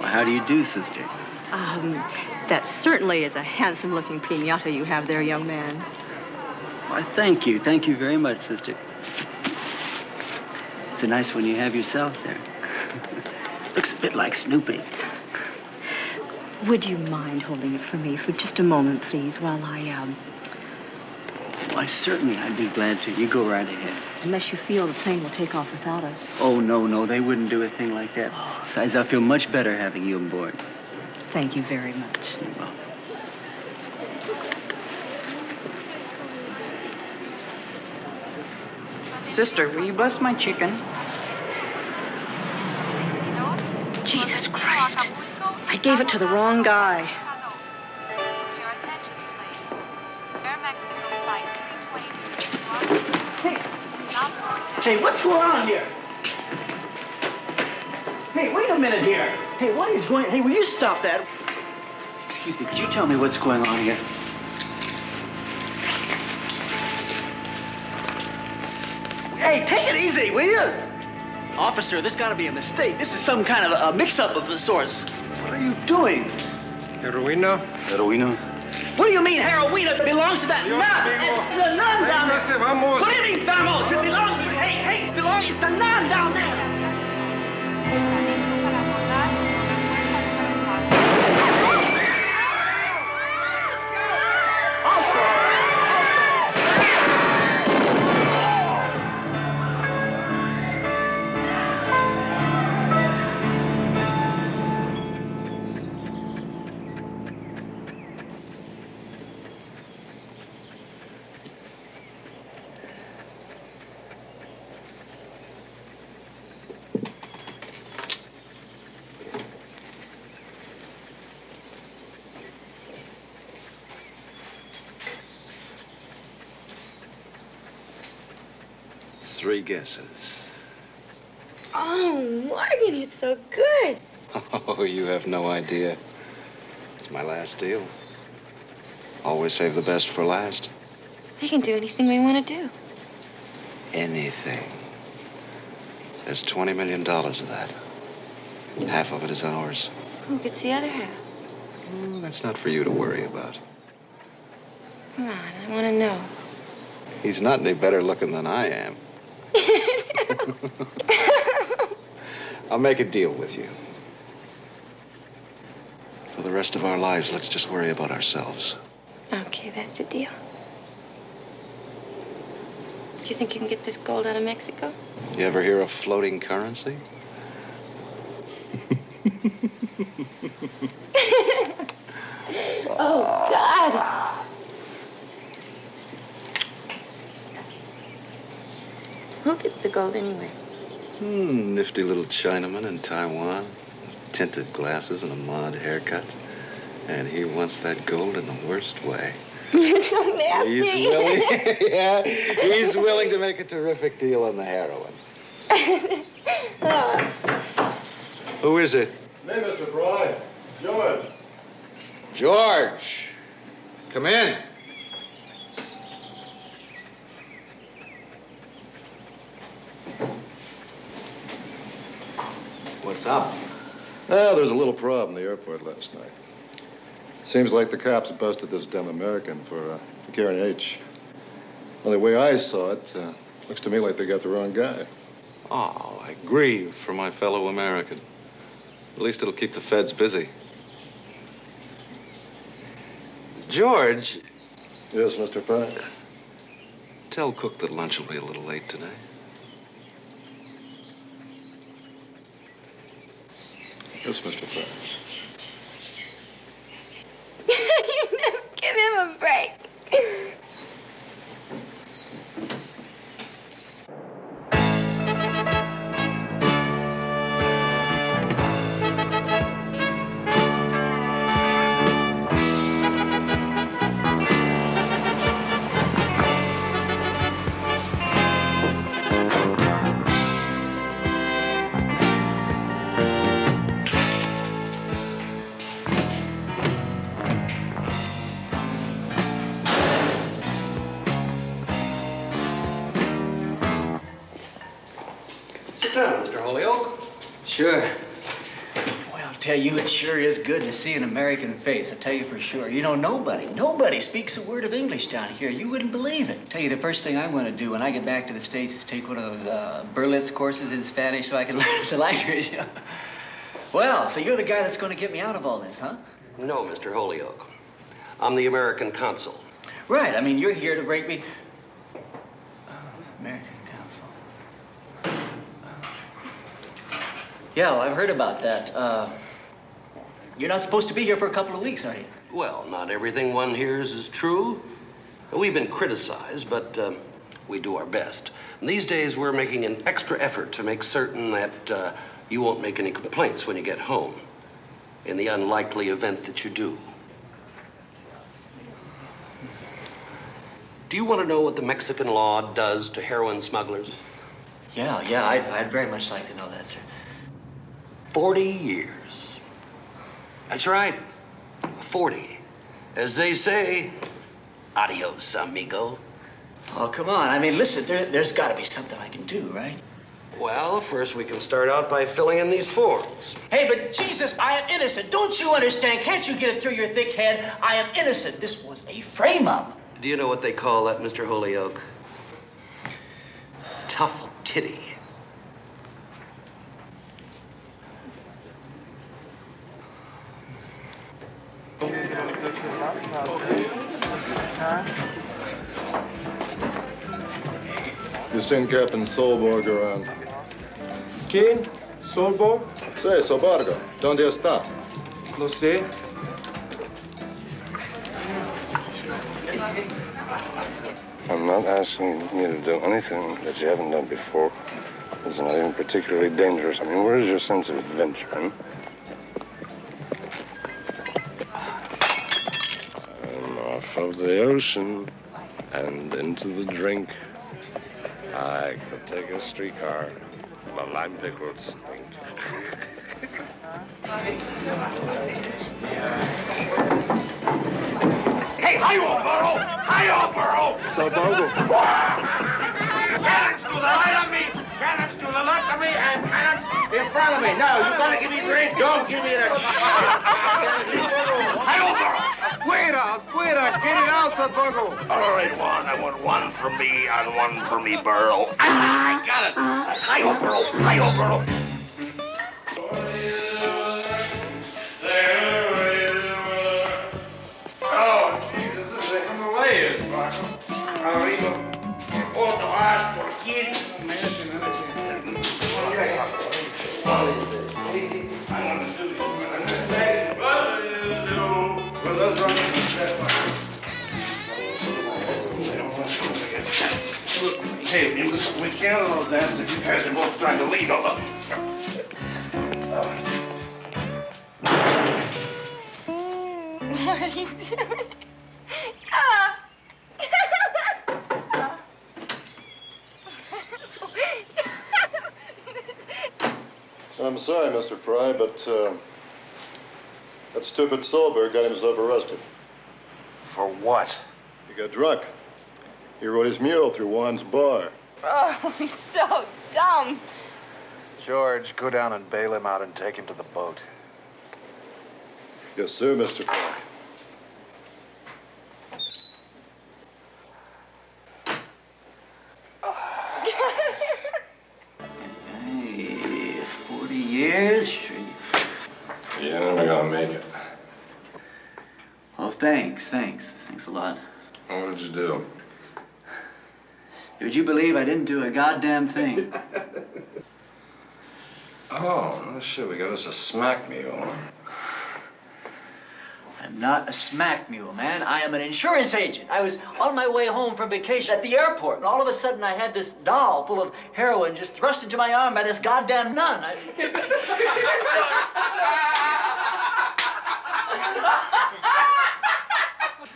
How do you do, sister? That certainly is a handsome-looking piñata you have there, young man. Why, thank you. Thank you very much, sister. It's a nice one you have yourself there. Looks a bit like Snoopy. Would you mind holding it for me for just a moment, please, while Why, certainly, I'd be glad to. You go right ahead. Unless you feel the plane will take off without us. Oh, no, they wouldn't do a thing like that. Besides, I feel much better having you aboard. Thank you very much. You're welcome. Sister, will you bless my chicken? Jesus Christ. I gave it to the wrong guy. Hey, what's going on here? Hey, wait a minute here. Hey, what is going... Hey, will you stop that? Excuse me, could you tell me what's going on here? Hey, take it easy, will you? Officer, this gotta be a mistake. This is some kind of a mix-up of the sorts. What are you doing? Heroína? Heroína? What do you mean heroin? It belongs to that nun. It's the nun down there. Vamos. What do you mean, vamos? It belongs to... Hey, it belongs... It's the nun down there. Three guesses. Oh, Morgan, it's so good. Oh, you have no idea. It's my last deal. Always save the best for last. We can do anything we want to do. Anything. There's $20 million of that. Half of it is ours. Who gets the other half? Well, that's not for you to worry about. Come on, I want to know. He's not any better looking than I am. I'll make a deal with you. For the rest of our lives, let's just worry about ourselves. Okay, that's a deal. Do you think you can get this gold out of Mexico? You ever hear of floating currency? Oh, God. Who gets the gold anyway? Nifty little Chinaman in Taiwan with tinted glasses and a mod haircut. And he wants that gold in the worst way. You're so nasty. He's willing, yeah, he's willing to make a terrific deal on the heroin. Who is it? Me, Mr. Fry. George. George, come in. What's up? Well, there's a little problem in the airport last night. Seems like the cops busted this dumb American for carrying H. Well, the way I saw it, looks to me like they got the wrong guy. Oh, I grieve for my fellow American. At least it'll keep the feds busy. George. Yes, Mr. Fry? Tell Cook that lunch will be a little late today. Yes, Mr. Fry. You never give him a break. Sit down, Mr. Holyoke. Sure. Well, I'll tell you, it sure is good to see an American face. I'll tell you for sure. You know, nobody speaks a word of English down here. You wouldn't believe it. I'll tell you, the first thing I'm going to do when I get back to the States is take one of those Berlitz courses in Spanish so I can learn the language. Well, so you're the guy that's going to get me out of all this, huh? No, Mr. Holyoke. I'm the American consul. Right. I mean, you're here to break me... American Council. Yeah, well, I've heard about that. You're not supposed to be here for a couple of weeks, are you? Well, not everything one hears is true. We've been criticized, but we do our best. And these days, we're making an extra effort to make certain that you won't make any complaints when you get home, in the unlikely event that you do. Do you want to know what the Mexican law does to heroin smugglers? Yeah, I'd very much like to know that, sir. 40 years. That's right, 40. As they say, adios, amigo. Oh, come on. I mean, listen, there's got to be something I can do, right? Well, first we can start out by filling in these forms. Hey, but Jesus, I am innocent. Don't you understand? Can't you get it through your thick head? I am innocent. This was a frame-up. Do you know what they call that, Mr. Holyoke? Tough titty. You seen Captain Solborg around? ¿Quién? ¿Solborg? Sí, Solborg. ¿Dónde está? No sé. I'm not asking you to do anything that you haven't done before. It's not even particularly dangerous. I mean, where is your sense of adventure, huh? I'm off of the ocean and into the drink. I could take a streetcar, but lime pickles. Hey, hi-yo, Burrow! Hi-yo, Burrow! Solborg. Cannons to the right of me, cannons to the left of me, and cannons in front of me. No, you gotta give me drink. Don't give me that shit. Hi-yo, Burrow! Fuera, get it out, Solborg. All right, one. I want one for me and one for me, Burrow. I got it. Hi-yo, Burrow! Hi-yo, Burrow! Oh, Jesus, this is a Himalayas, Marshal. Arriba, por todas, por aquí. I want to do this. I'm going to say, what do you do? Well, let's run into that one. Look, hey, we can't all dance if you guys are both trying to lead on them. What are you doing? Ah! I'm sorry, Mr. Fry, but that stupid Solberg got himself arrested. For what? He got drunk. He rode his mule through Juan's bar. Oh, he's so dumb. George, go down and bail him out and take him to the boat. Yes, sir, Mr. Fry. Thanks a lot. What did you do? Would you believe I didn't do a goddamn thing? Oh, no shit, we got us a smack mule. I'm not a smack mule, man. I am an insurance agent. I was on my way home from vacation at the airport, and all of a sudden I had this doll full of heroin just thrust into my arm by this goddamn nun.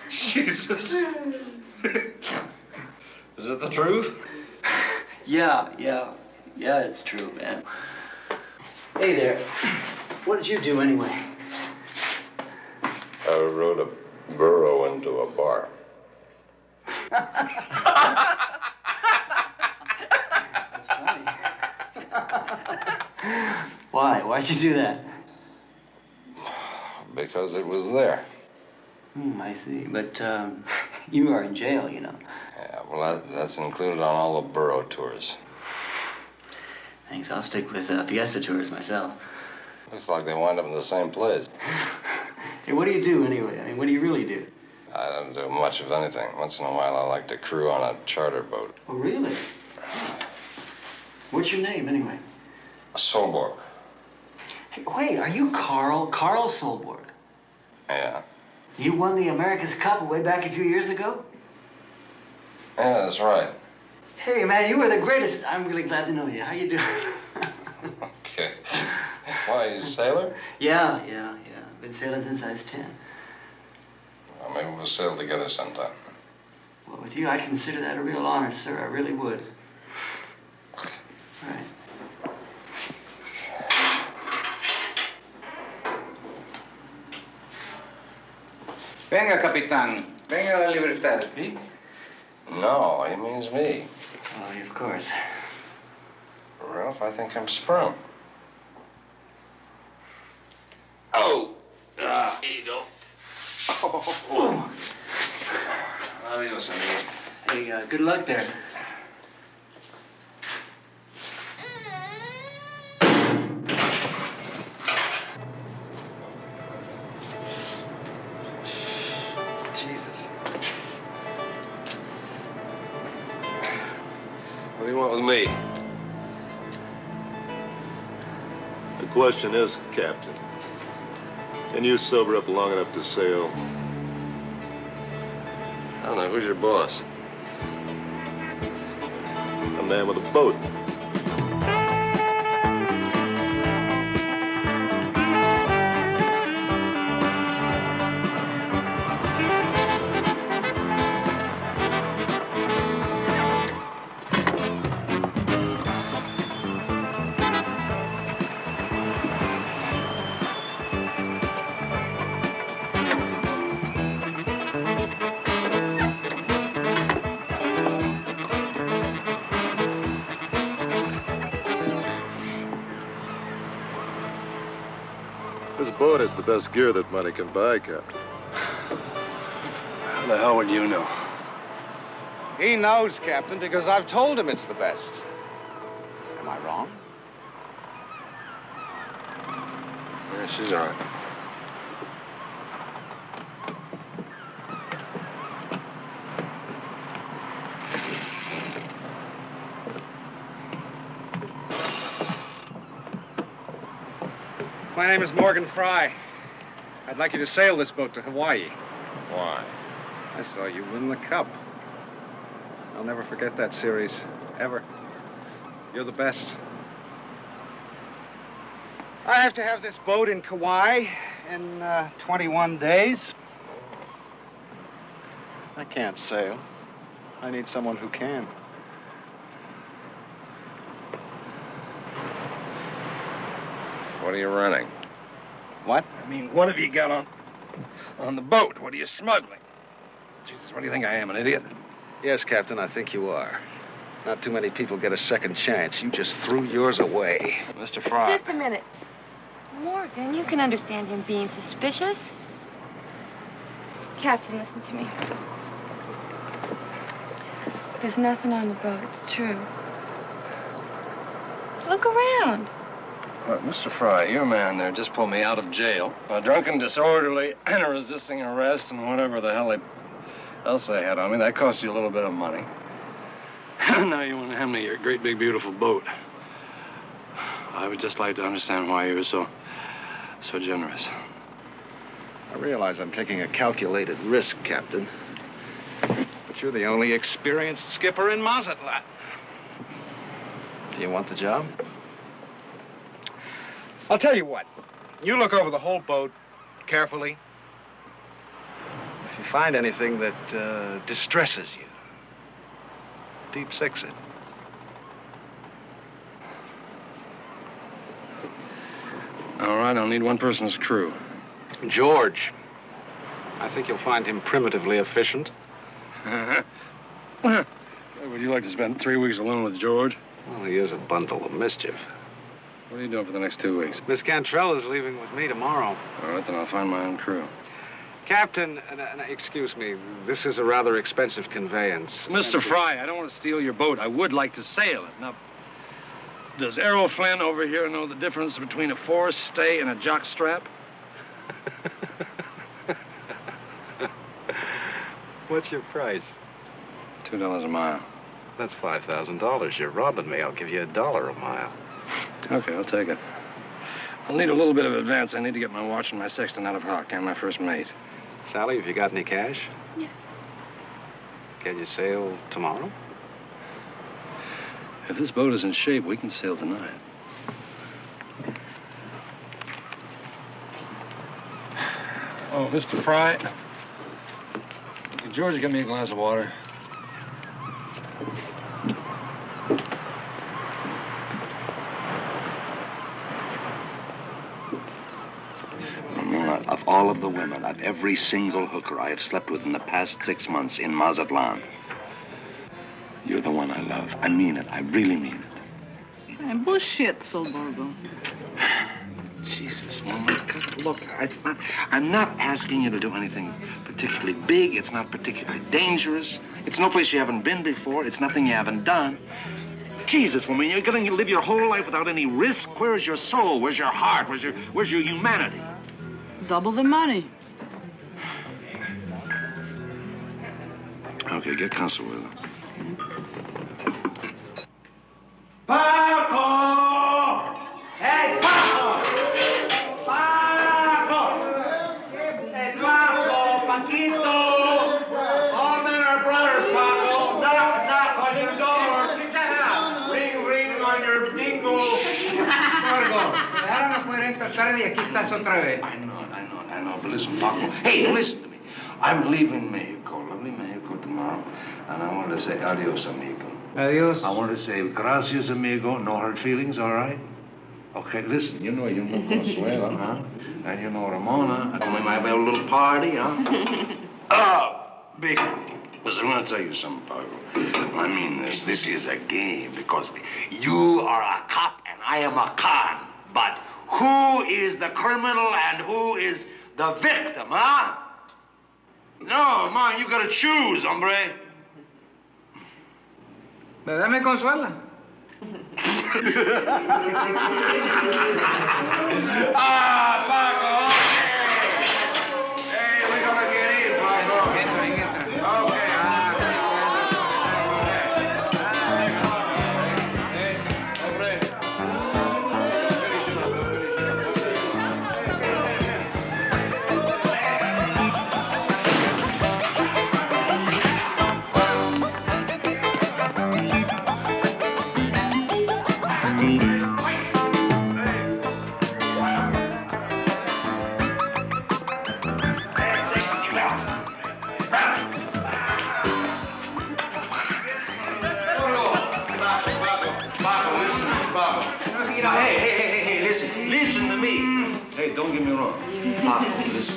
Jesus. Is it the truth? Yeah, it's true, man. Hey there. What did you do anyway? I rode a burro into a bar. That's funny. Why? Why'd you do that? Because it was there. I see. But, you are in jail, you know. Yeah, well, that's included on all the burro tours. Thanks. I'll stick with Fiesta tours myself. Looks like they wind up in the same place. Hey, what do you do anyway? I mean, what do you really do? I don't do much of anything. Once in a while, I like to crew on a charter boat. Oh, really? What's your name anyway? Solborg. Hey, wait, are you Carl Solborg? Yeah. You won the America's Cup way back a few years ago? Yeah, that's right. Hey, man, you were the greatest. I'm really glad to know you. How you doing? Okay. Why, you a sailor? Yeah. Been sailing since I was 10. Well, maybe we'll sail together sometime. Well, with you, I consider that a real honor, sir. I really would. All right. Venga, capitán. Venga la libertad. Me? No, he means me. Oh, of course. Ralph, I think I'm sprung. Oh! Here you go. Oh. Adios, amigo. Hey, good luck there. Jesus. What do you want with me? The question is, Captain, can you sober up long enough to sail? I don't know. Who's your boss? A man with a boat. This boat is the best gear that money can buy, Captain. How the hell would you know? He knows, Captain, because I've told him it's the best. Am I wrong? Yeah, she's all right. My name is Morgan Fry. I'd like you to sail this boat to Hawaii. Why? I saw you win the cup. I'll never forget that series, ever. You're the best. I have to have this boat in Kauai in 21 days. I can't sail. I need someone who can. What are you running? What? I mean, what have you got on the boat? What are you smuggling? Jesus, what do you think I am, an idiot? Yes, Captain, I think you are. Not too many people get a second chance. You just threw yours away. Mr. Fry. Just a minute. Morgan, you can understand him being suspicious. Captain, listen to me. There's nothing on the boat. It's true. Look around. Look, Mr. Fry, your man there just pulled me out of jail. A drunken disorderly and a resisting arrest and whatever the hell else they had on me. That cost you a little bit of money. Now you want to hand me your great big beautiful boat. I would just like to understand why you were so generous. I realize I'm taking a calculated risk, Captain. But you're the only experienced skipper in Mazatlan. Do you want the job? I'll tell you what. You look over the whole boat carefully. If you find anything that distresses you, deep six it. All right, I'll need one person's crew. George. I think you'll find him primitively efficient. Would you like to spend 3 weeks alone with George? Well, he is a bundle of mischief. What are you doing for the next 2 weeks? Miss Cantrell is leaving with me tomorrow. All right, then I'll find my own crew. Captain, excuse me, this is a rather expensive conveyance. Mr. Fry, I don't want to steal your boat. I would like to sail it. Now, does Errol Flynn over here know the difference between a forestay and a jockstrap? What's your price? $2 a mile. That's $5,000. You're robbing me. I'll give you $1 a mile. Okay, I'll take it. I'll need a little bit of advance. I need to get my watch and my sextant out of hock and my first mate. Sally, have you got any cash? Yeah. Can you sail tomorrow? If this boat is in shape, we can sail tonight. Oh, Mr. Fry, could George get me a glass of water? Of all of the women, of every single hooker I have slept with in the past 6 months in Mazatlan, you're the one I love. I mean it. I really mean it. Bullshit, Solborgo. Jesus, Mama, look, I'm not asking you to do anything particularly big. It's not particularly dangerous. It's no place you haven't been before. It's nothing you haven't done. Jesus, woman, you're going to live your whole life without any risk. Where's your soul? Where's your heart? Where's your humanity? Double the money. Okay, get comfortable with him. Paco! Hey, Paco! Paco! Hey, Paco! Paquito! All men are brothers, Paco. Knock, knock on your door. Ring, ring on your dingo. Gorgo, ahora nos pueden tratar de aquí estás otra vez. I know. But listen, Paco. Hey, listen to me. I'm leaving Mexico, lovely Mexico, tomorrow. And I wanted to say adios, amigo. Adios. I want to say gracias, amigo. No hard feelings, all right? Okay, listen, you know Consuela, huh? And you know Ramona. And we might have a little party, huh? Big. Listen, I'm going to tell you something, Paco. I mean this. This is a game because you are a cop and I am a con. But who is the criminal and who is the victim, huh? No, man, you got to choose, hombre. ¿Verdad, me consuela? Paco! Hey, we're gonna get in, Paco. Entra. Okay. Hey, listen to me. Hey, don't get me wrong. Paco, listen.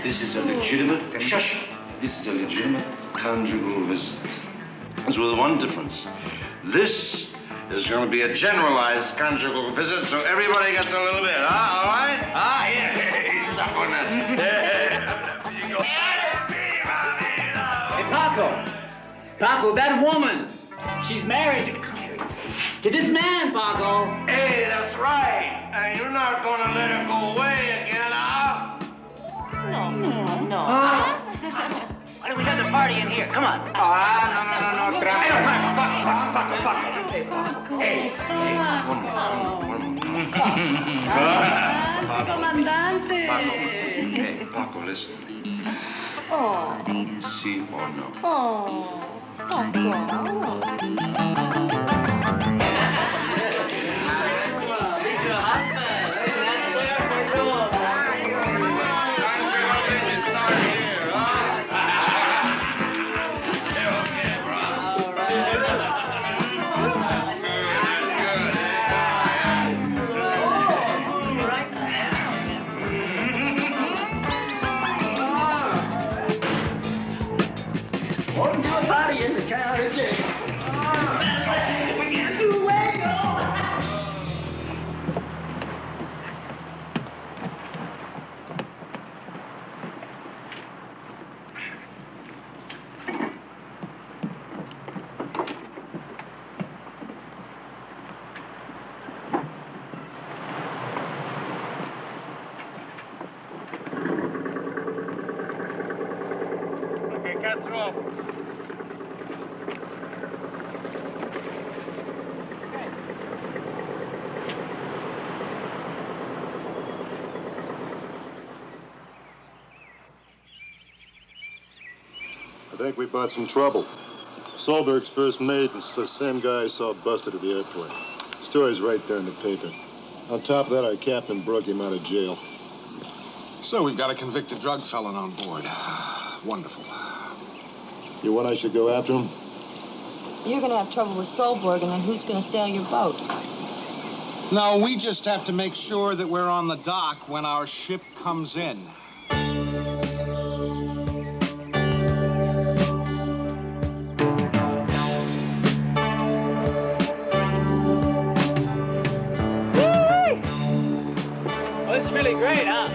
This is a legitimate, this is a legitimate conjugal visit. It's with one difference. This is going to be a generalized conjugal visit, so everybody gets a little bit, huh? All right? Yeah, suck on that. There you go. Hey, Paco, that woman, she's married to this man, Paco. Hey, that's right. And you're not gonna let her go away again, huh? No. Why don't we have the party in here? Come on. No. Hey, Comandante. Hey, Paco, listen. Oh. Sí or no? Oh. Welcome to a party in the county jail. Okay, cats are off. I think we bought some trouble. Solberg's first mate is the same guy I saw busted at the airport. Story's right there in the paper. On top of that, our captain broke him out of jail. So we've got a convicted drug felon on board. Wonderful. You want I should go after him? You're gonna have trouble with Solberg, and then who's gonna sail your boat? No, we just have to make sure that we're on the dock when our ship comes in. Well, it's really great, huh?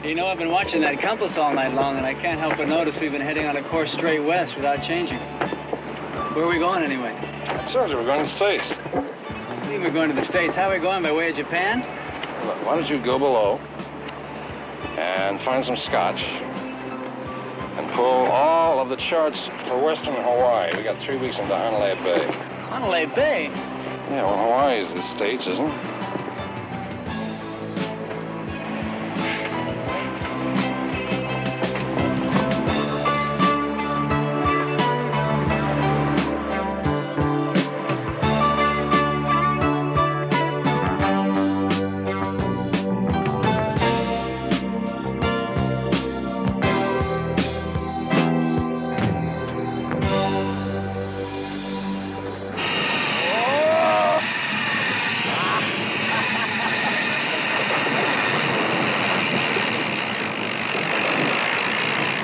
You know, I've been watching that compass all night long, and I can't help but notice we've been heading on a course straight west without changing. Where are we going, anyway? I told you we're going to the States. I think we're going to the States. How are we going, by way of Japan? Look, why don't you go below and find some scotch and pull all of the charts for Western Hawaii. We got 3 weeks into Honolulu Bay. Honolulu Bay? Yeah, well, Hawaii is the States, isn't it?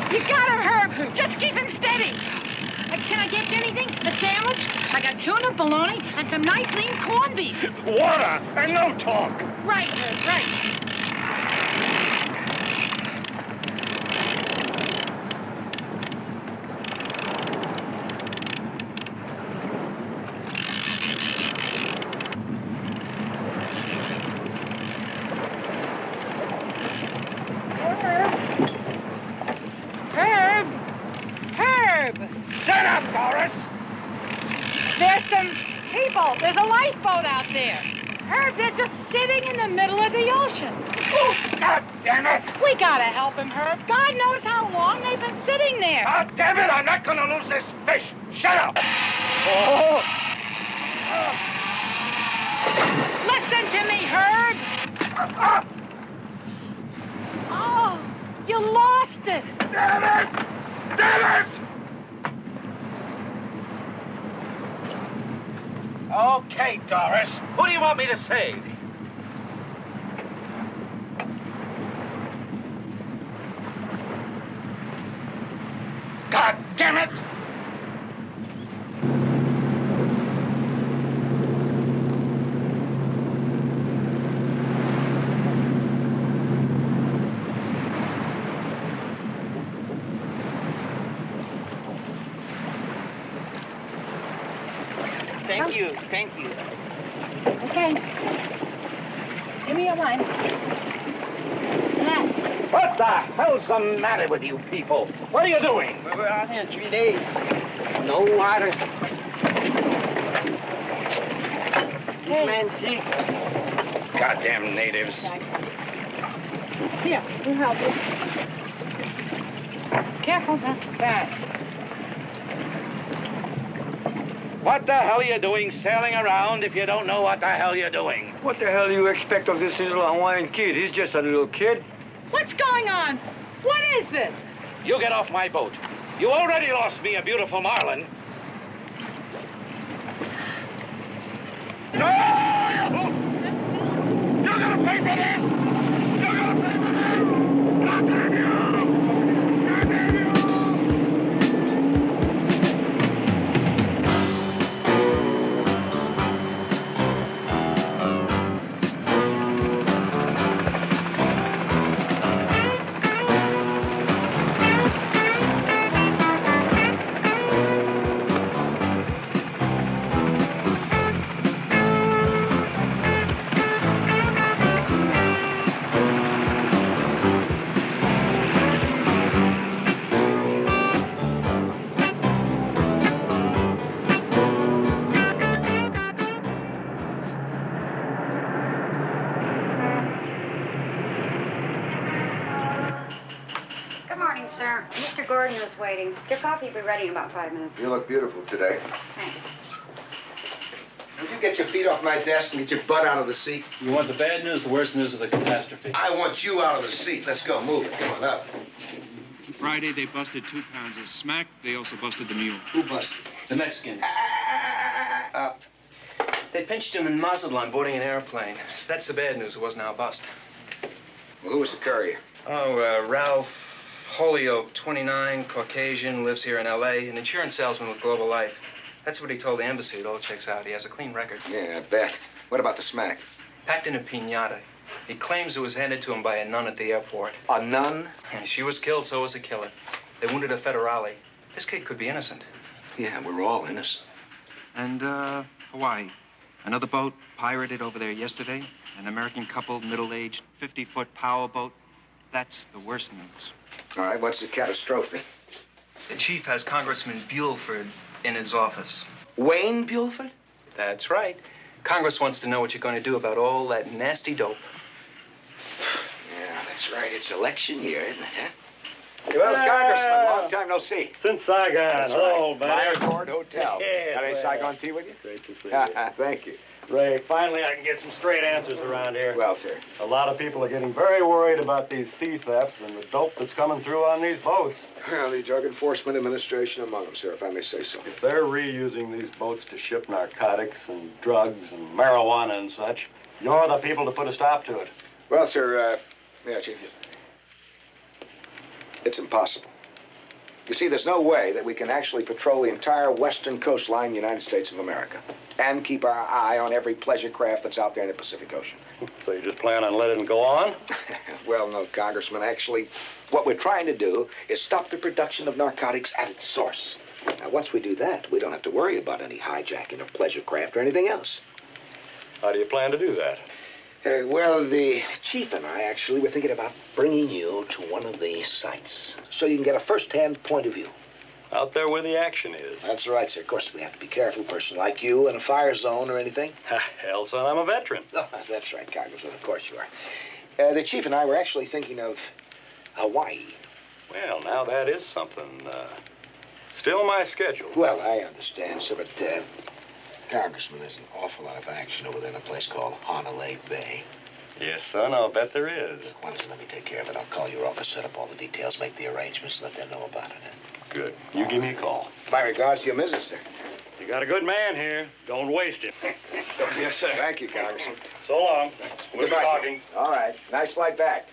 You got him, Herb. Just keep him steady. Can I get you anything? A sandwich? I got tuna, bologna, and some nice lean corned beef. Water and no talk. Right, Herb, right. Shut up, Doris! There's some people. There's a lifeboat out there. Herb, they're just sitting in the middle of the ocean. Oh, God damn it! We gotta help him, Herb. God knows how long they've been sitting there. God damn it! I'm not gonna lose this fish. Shut up! Oh! Listen to me, Herb. Oh, you lost it. Damn it! Damn it! Okay, Doris. Who do you want me to save? God damn it! you. Thank you. Okay. Give me your line. What the hell's the matter with you people? What are you doing? We're out here in 3 days. No water. This man's sick. Goddamn natives. Here, we'll help you. Careful, back. What the hell are you doing sailing around if you don't know what the hell you're doing? What the hell do you expect of this little Hawaiian kid? He's just a little kid. What's going on? What is this? You get off my boat. You already lost me a beautiful marlin. No! You're gonna pay for this! You're gonna pay for this! God damn you! God damn you! Good morning, sir. Mr. Gordon is waiting. Your coffee will be ready in about 5 minutes. You look beautiful today. Thanks. Would you get your feet off my desk and get your butt out of the seat? You want the bad news, the worst news, or the catastrophe? I want you out of the seat. Let's go. Move it. Come on up. Friday, they busted 2 pounds of smack. They also busted the mule. Who busted? The Mexicans. Up. They pinched him in Mazatlan boarding an airplane. That's the bad news. It wasn't our bust. Well, who was the courier? Oh, Ralph Holyoke, 29, Caucasian, lives here in L.A., an insurance salesman with Global Life. That's what he told the embassy. It all checks out. He has a clean record. Yeah, I bet. What about the smack? Packed in a piñata. He claims it was handed to him by a nun at the airport. A nun? Yeah, she was killed, so was the killer. They wounded a federale. This kid could be innocent. Yeah, we're all innocent. And, Hawaii. Another boat pirated over there yesterday. An American couple, middle-aged, 50-foot power boat. That's the worst news. All right, what's the catastrophe? The chief has Congressman Bulford in his office. Wayne Bulford? That's right. Congress wants to know what you're going to do about all that nasty dope. Yeah, that's right. It's election year, isn't it, huh? Well, Congressman, long time no see. Since Saigon. That's Hello, right. buddy. Accord Hotel. Yeah, Got any well, Saigon tea with you? Great to see you. Thank you. Ray, finally I can get some straight answers around here. Well, sir. A lot of people are getting very worried about these sea thefts and the dope that's coming through on these boats. Well, the Drug Enforcement Administration among them, sir, if I may say so. If they're reusing these boats to ship narcotics and drugs and marijuana and such, you're the people to put a stop to it. Well, sir, yeah, Chief. It's impossible. You see, there's no way that we can actually patrol the entire western coastline of the United States of America and keep our eye on every pleasure craft that's out there in the Pacific Ocean. So you just plan on letting it go on? Well, no, Congressman. Actually, what we're trying to do is stop the production of narcotics at its source. Now, once we do that, we don't have to worry about any hijacking of pleasure craft or anything else. How do you plan to do that? Well, the chief and I actually were thinking about bringing you to one of the sites so you can get a first-hand point of view. Out there where the action is. That's right, sir. Of course, we have to be careful. A person like you in a fire zone or anything. Hell, son, I'm a veteran. Oh, that's right, Congressman. Of course you are. The chief and I were actually thinking of Hawaii. Well, now that is something. Still my schedule. Well, I understand, sir, but, Congressman, there's an awful lot of action over there in a place called Honolulu Bay. Yes, son, I'll bet there is. Why don't you let me take care of it? I'll call your office, set up all the details, make the arrangements, let them know about it. Good. You give me a call. My regards to your missus, sir. You got a good man here. Don't waste him. Yes, sir. Thank you, Congressman. So long. We'll be Goodbye, talking. Sir. All right. Nice flight back.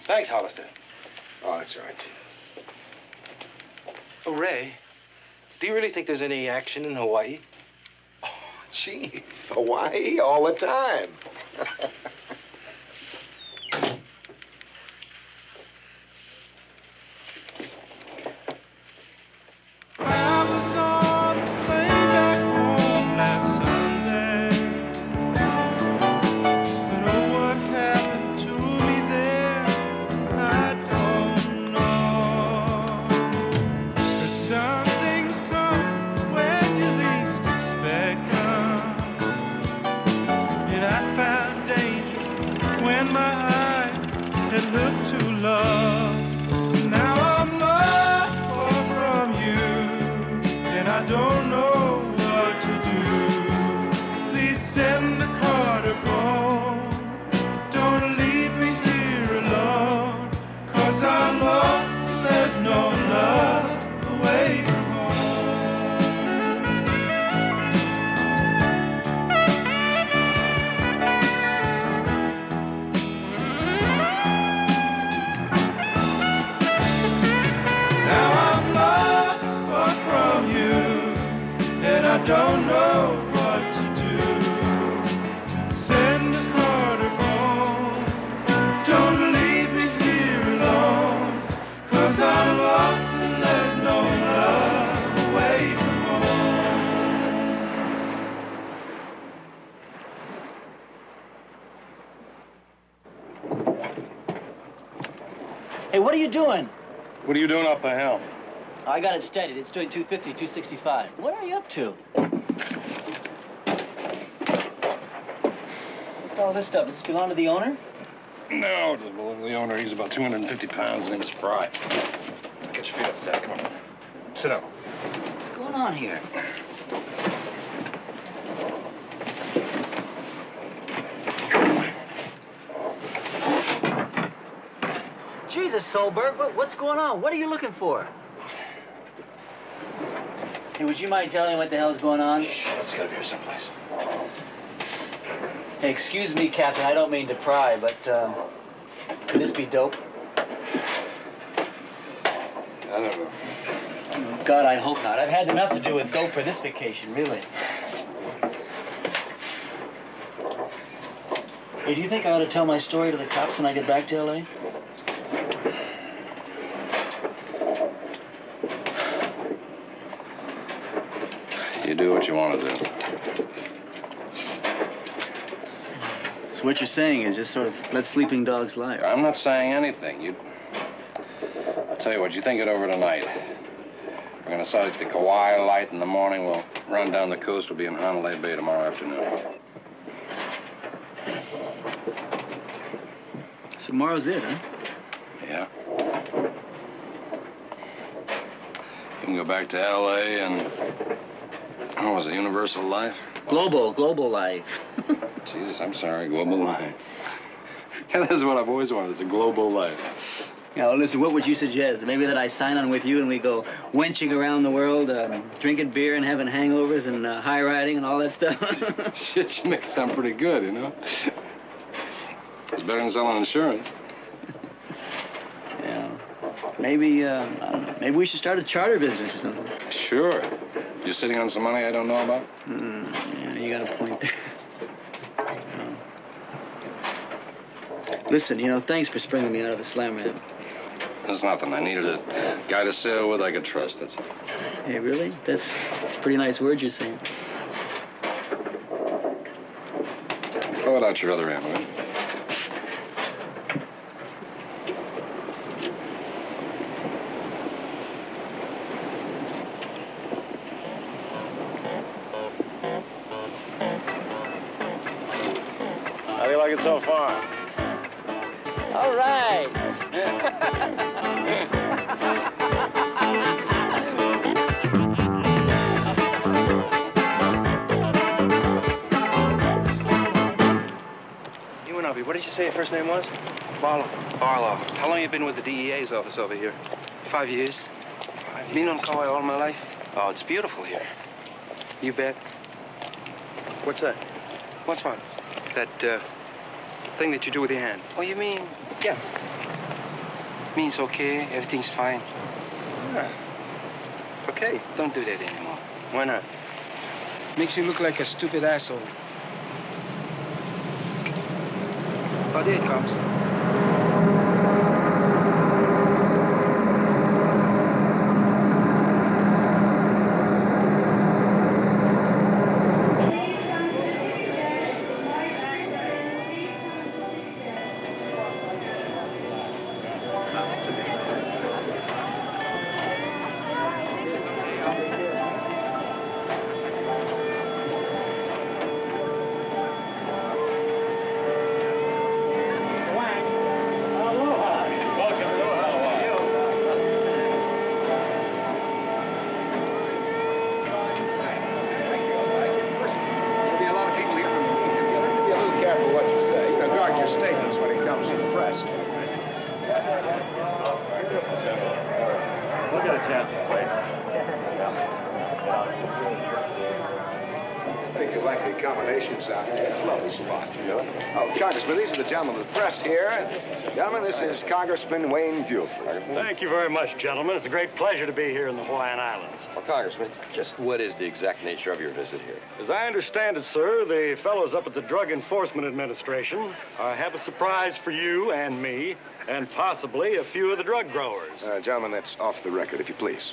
Thanks, Hollister. Oh, that's all right. Oh, Ray, do you really think there's any action in Hawaii? Oh, gee, Hawaii all the time. I was on Hey, what are you doing? What are you doing up the hill? I got it steadied. It's doing 250, 265. What are you up to? What's all this stuff? Does this belong to the owner? No, it doesn't belong to the owner. He's about 250 pounds. His name is Fry. Get your feet off the deck. Come on. Sit down. What's going on here? Jesus, Solberg, what's going on? What are you looking for? Hey, would you mind telling me what the hell's going on? Shh, it's gotta be here someplace. Hey, excuse me, Captain, I don't mean to pry, but, could this be dope? I don't know. Oh, God, I hope not. I've had enough to do with dope for this vacation, really. Hey, do you think I ought to tell my story to the cops when I get back to L.A.? You do what you want to do. So what you're saying is just sort of let sleeping dogs lie. I'm not saying anything. I'll tell you what, you think it over tonight. We're going to sight the Kauai light in the morning. We'll run down the coast. We'll be in Honolulu Bay tomorrow afternoon. So tomorrow's it, huh? Yeah. You can go back to L.A. and... what was it, Universal Life? Global life. Jesus, I'm sorry, global life. Yeah, that's what I've always wanted. It's a global life. Yeah, well, listen, what would you suggest? Maybe that I sign on with you and we go wenching around the world, drinking beer and having hangovers and high riding and all that stuff? Shit, you make it sound pretty good, you know? It's better than selling insurance. Yeah. Maybe, I don't know, maybe we should start a charter business or something. Sure. You're sitting on some money I don't know about? Yeah, you got a point there. Listen, thanks for springing me out of the slam ramp. There's nothing. I needed a guy to sail with I could trust, that's all. Hey, really? That's a pretty nice word you're saying. Blow it out your other end, will you? How do you like it so far? All right. You and Obi, what did you say your first name was? Barlow. Barlow. How long have you been with the DEA's office over here? 5 years. Been on Kauai all my life? Oh, it's beautiful here. You bet. What's that? What's what? That, thing that you do with your hand. Oh, you mean? Yeah. Means okay, everything's fine. Yeah. Okay. Don't do that anymore. Why not? Makes you look like a stupid asshole. Oh, there it comes. These are the gentlemen of the press here. Gentlemen, this is Congressman Wayne Buford. Thank you very much, gentlemen. It's a great pleasure to be here in the Hawaiian Islands. Well, Congressman, just what is the exact nature of your visit here? As I understand it, sir, the fellows up at the Drug Enforcement Administration have a surprise for you and me, and possibly a few of the drug growers. Gentlemen, that's off the record, if you please.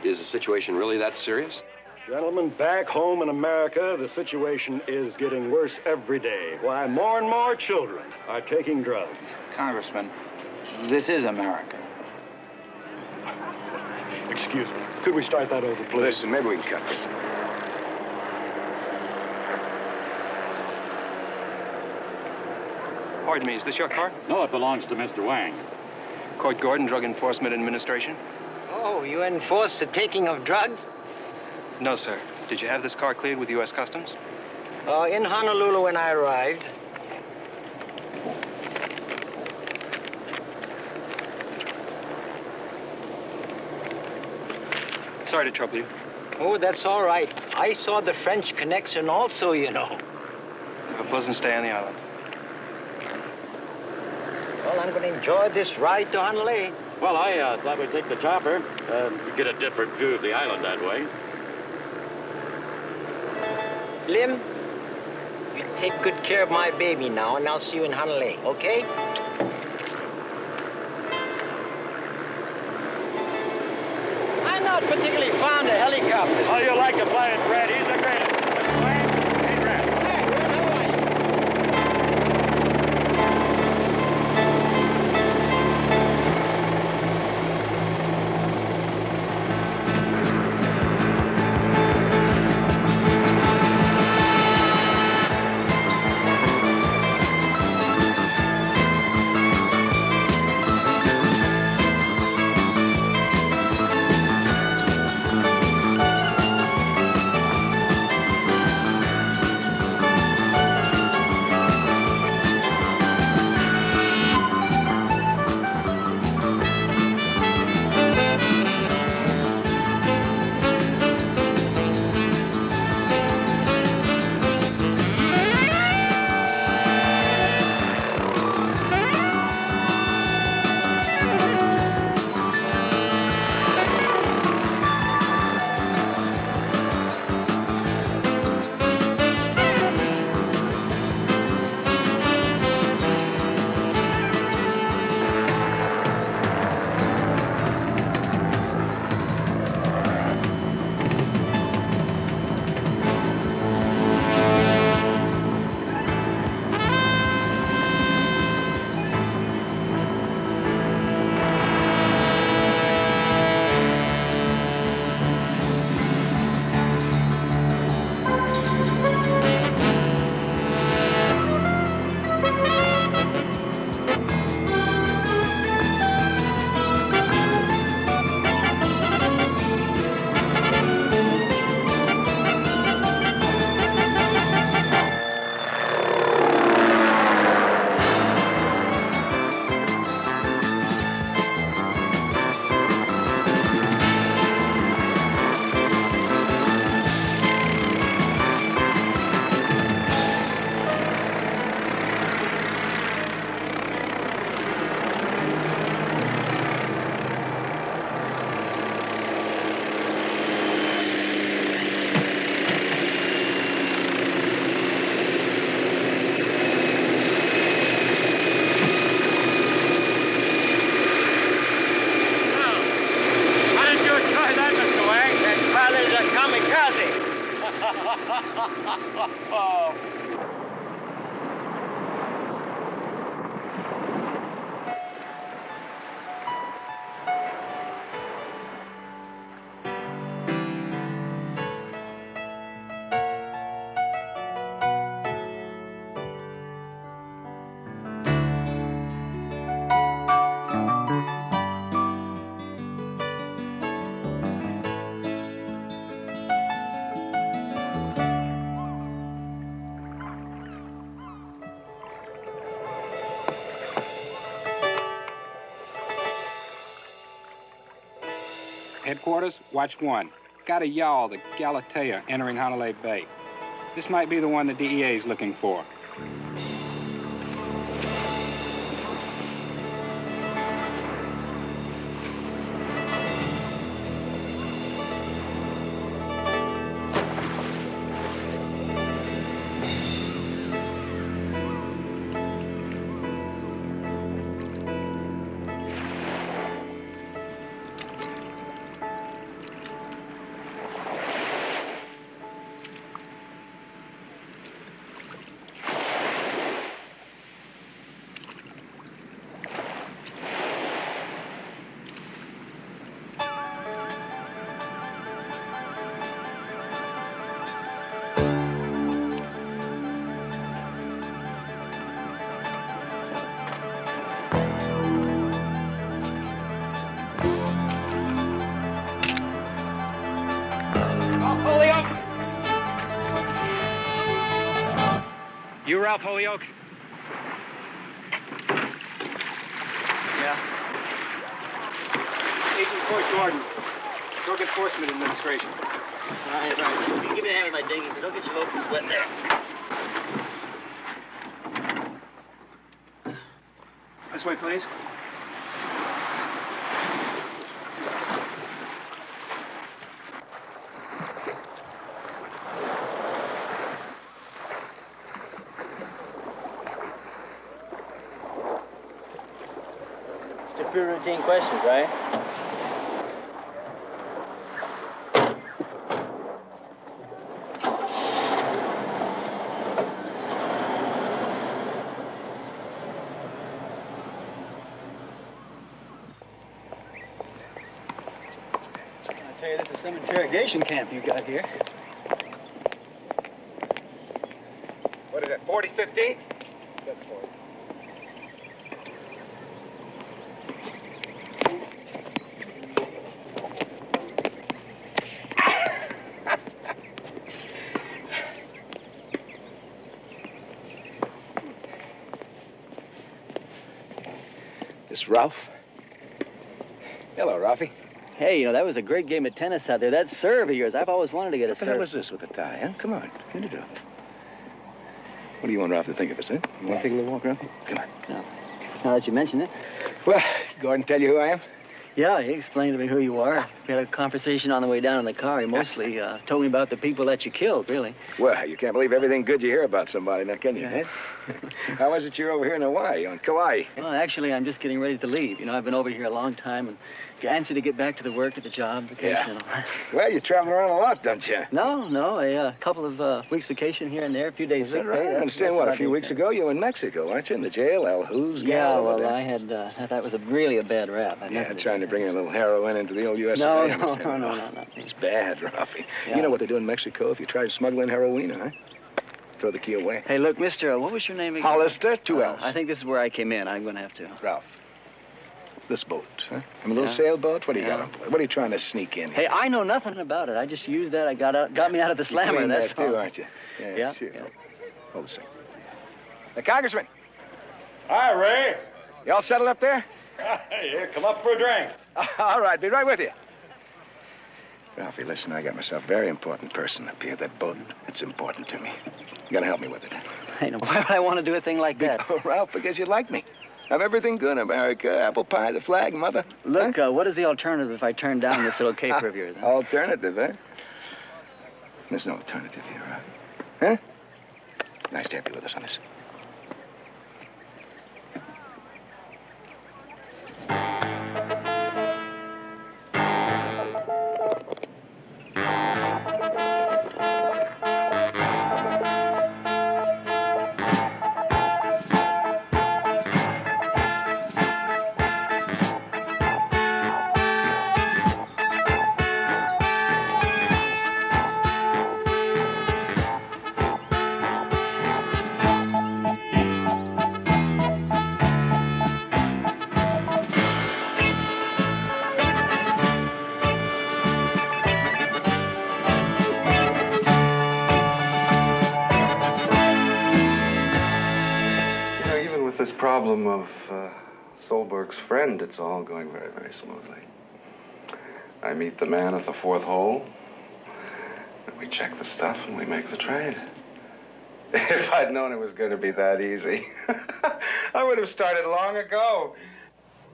Is the situation really that serious? Gentlemen, back home in America, the situation is getting worse every day. Why, more and more children are taking drugs. Congressman, This is America. Excuse me. Could we start that over, please? Listen, maybe we can cut this. Pardon me, is this your car? No, it belongs to Mr. Wang. Court Gordon, Drug Enforcement Administration? Oh, you enforce the taking of drugs? No, sir. Did you have this car cleared with U.S. Customs? In Honolulu when I arrived. Sorry to trouble you. Oh, that's all right. I saw the French Connection also, you know. Have a pleasant stay on the island. Well, I'm going to enjoy this ride to Honolulu. Well, I thought we'd take the chopper. You get a different view of the island that way. Lim, you take good care of my baby now, and I'll see you in Honolulu, okay? I'm not particularly fond of helicopters. Oh, you like to fly it, Brad. He's the greatest. Hey, Brad. Hey, well, how are you? Headquarters, watch one. Got a yawl, the Galatea, entering Honolulu Bay. This might be the one the DEA is looking for. Ralph Holyoke? Yeah. Agent Court Gordon, Drug Enforcement Administration. Right. Give me a hand with my dinghy, but don't get your locals wet there. This way, please. Just a few routine questions, right? This is some interrogation camp you got here. What is that, 4015? Good for it. This Ralph? Hello, Ralphie. Hey, you know, that was a great game of tennis out there. That serve of yours, I've always wanted to get a What the hell serve. is this with the tie, huh? Come on, get it up. What do you want Ralph to think of us, huh? You want to take a little walk around? Come on. Now that you mention it. Well, Gordon tell you who I am? Yeah, he explained to me who you are. We had a conversation on the way down in the car. He mostly told me about the people that you killed, really. Well, you can't believe everything good you hear about somebody, now can you, huh? How is it you're over here in Hawaii, on Kauai? Well, actually, I'm just getting ready to leave. You know, I've been over here a long time and antsy to get back to the work, at the job, vacation and all that. Well, you travel around a lot, don't you? No, a couple of weeks vacation here and there, a few days sick pay. I understand what, a few weeks ago you were in Mexico, weren't you? In the jail, El Who's Yeah, well, I had, that was really a bad rap. Yeah, trying to bring in a little heroin into the old U.S. No. It's bad, Ralphie. Yeah. You know what they do in Mexico if you try to smuggle in heroin, huh? Throw the key away. Hey, look, mister, what was your name again? Hollister, 2 L's. I think this is where I came in. I'm going to have to. Ralph, this boat, huh? A little sailboat? What do you got on board? What are you trying to sneak in here? Hey, I know nothing about it. I just used that. I got me out of the slammer, cleaned that's that too, all. aren't you? Yeah. Sure. Hold a second. The Congressman, Hi, Ray. you all settled up there? Here, come up for a drink. All right, be right with you. Ralphie, listen, I got myself a very important person up here. That boat, it's important to me. You gotta help me with it. Hey, now, why would I want to do a thing like that? Oh, Ralph, because you like me. I've everything good in America. Apple pie, the flag, mother. Look, what is the alternative if I turn down this little caper of yours? Huh? Alternative, eh? There's no alternative here, Ralph. Huh? Nice to have you with us on this. This problem of Solberg's friend, it's all going very, very smoothly. I meet the man at the fourth hole, and we check the stuff, and we make the trade. If I'd known it was going to be that easy, I would have started long ago.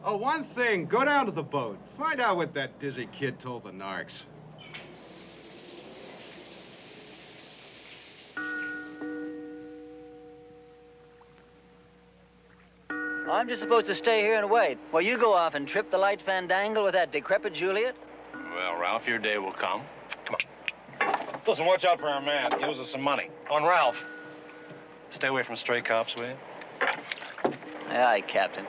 Oh, one thing, go down to the boat. Find out what that dizzy kid told the narcs. I'm just supposed to stay here and wait. Well, you go off and trip the light fandangle with that decrepit Juliet? Well, Ralph, your day will come. Come on. Listen, watch out for our man. He owes us some money. On Ralph. Stay away from stray cops, will you? Aye, aye, Captain.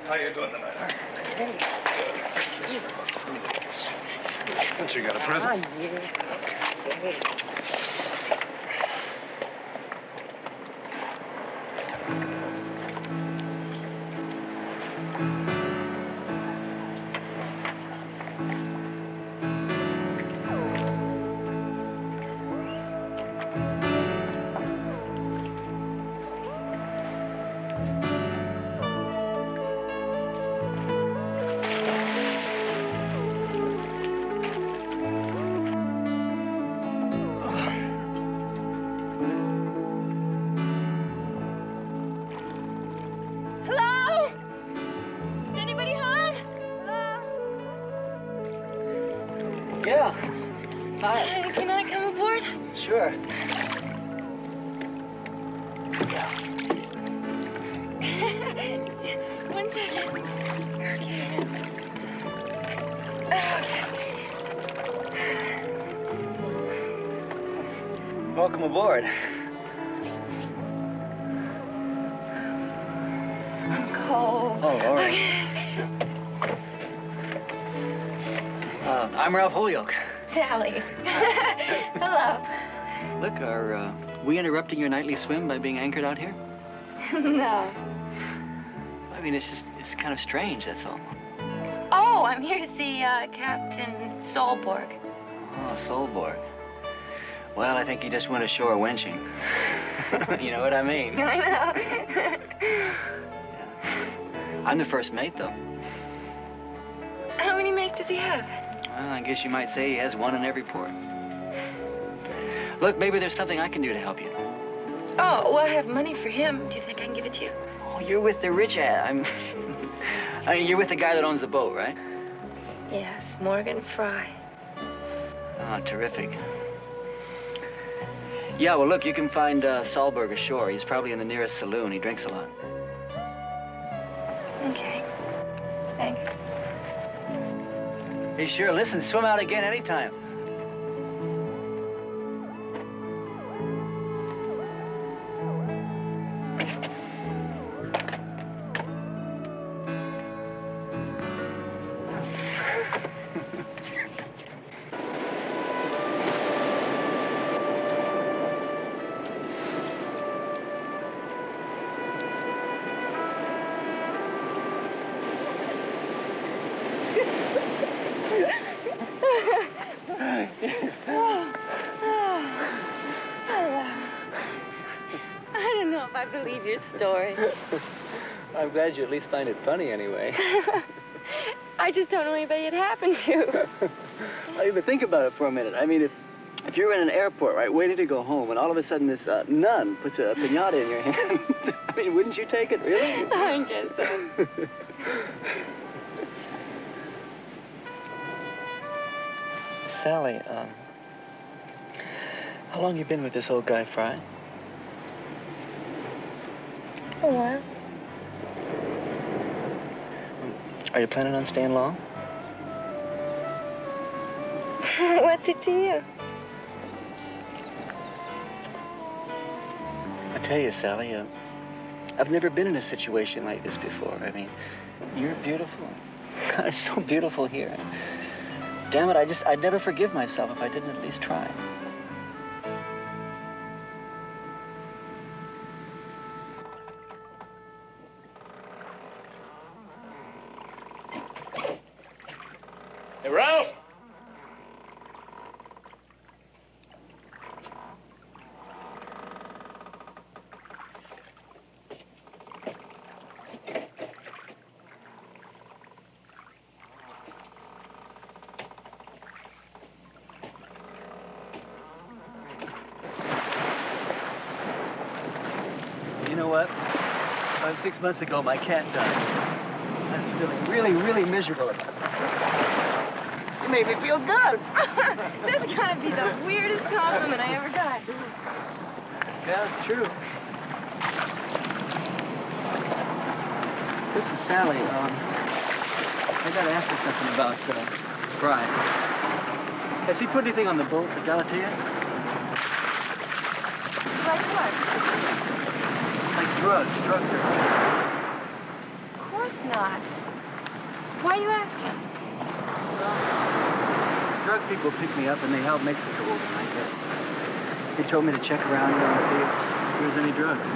How you doing tonight? Hey. Don't you got a present? Oh, yeah. Hello? Is anybody home? Hello? Yeah. Hi. Can I come aboard? Sure. One second. Welcome aboard. I'm cold. Oh, all right. I'm Ralph Holyoke. Sally. Hello. Look, are we interrupting your nightly swim by being anchored out here? No. I mean, it's kind of strange, that's all. Oh, I'm here to see Captain Solborg. Oh, Solborg. Well, I think he just went ashore wenching. You know what I mean? I know. I'm the first mate, though. How many mates does he have? Well, I guess you might say he has one in every port. Look, maybe there's something I can do to help you. Oh, well, I have money for him. Do you think I can give it to you? Oh, you're with the rich ass. I mean, you're with the guy that owns the boat, right? Yes, Morgan Fry. Oh, terrific. Yeah, well, look, you can find Solberg ashore. He's probably in the nearest saloon. He drinks a lot. Okay. Thanks. Hey, sure, listen, swim out again anytime. I don't know if I believe your story. I'm glad you at least find it funny anyway. I just don't know anybody it happened to. But think about it for a minute. I mean, if you're in an airport, right, waiting to go home, and all of a sudden this nun puts a piñata in your hand, I mean, wouldn't you take it, really? I guess so. Sally, how long you been with this old guy, Fry? A while. Are you planning on staying long? What's it to you? I tell you, Sally, I've never been in a situation like this before. I mean, you're beautiful. God, it's so beautiful here. Damn it, I'd never forgive myself if I didn't at least try. Hey, Ralph! You know what? About 6 months ago, my cat died. I was feeling really, really miserable about it. It made me feel good. That's gotta be the weirdest compliment I ever got. Yeah, it's true. Listen, Sally, I gotta ask you something about Brian. Has he put anything on the boat that got it to you? Like what? Like drugs. Drugs are... Of course not. Why are you asking? Drug people picked me up and they held Mexico overnight. They told me to check around here and see if there's any drugs.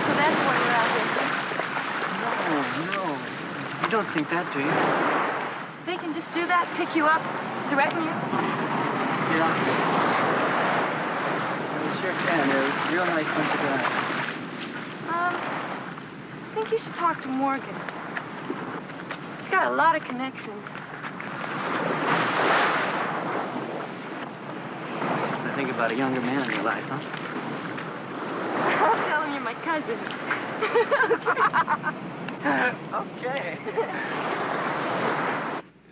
So that's why you're out here. No. You don't think that, do you? They can just do that, pick you up, threaten you? Yeah. They sure can. They're a real nice bunch of guys. I think you should talk to Morgan. He's got a lot of connections. Something to think about a younger man in your life, huh? I'll tell him you're my cousin. Okay.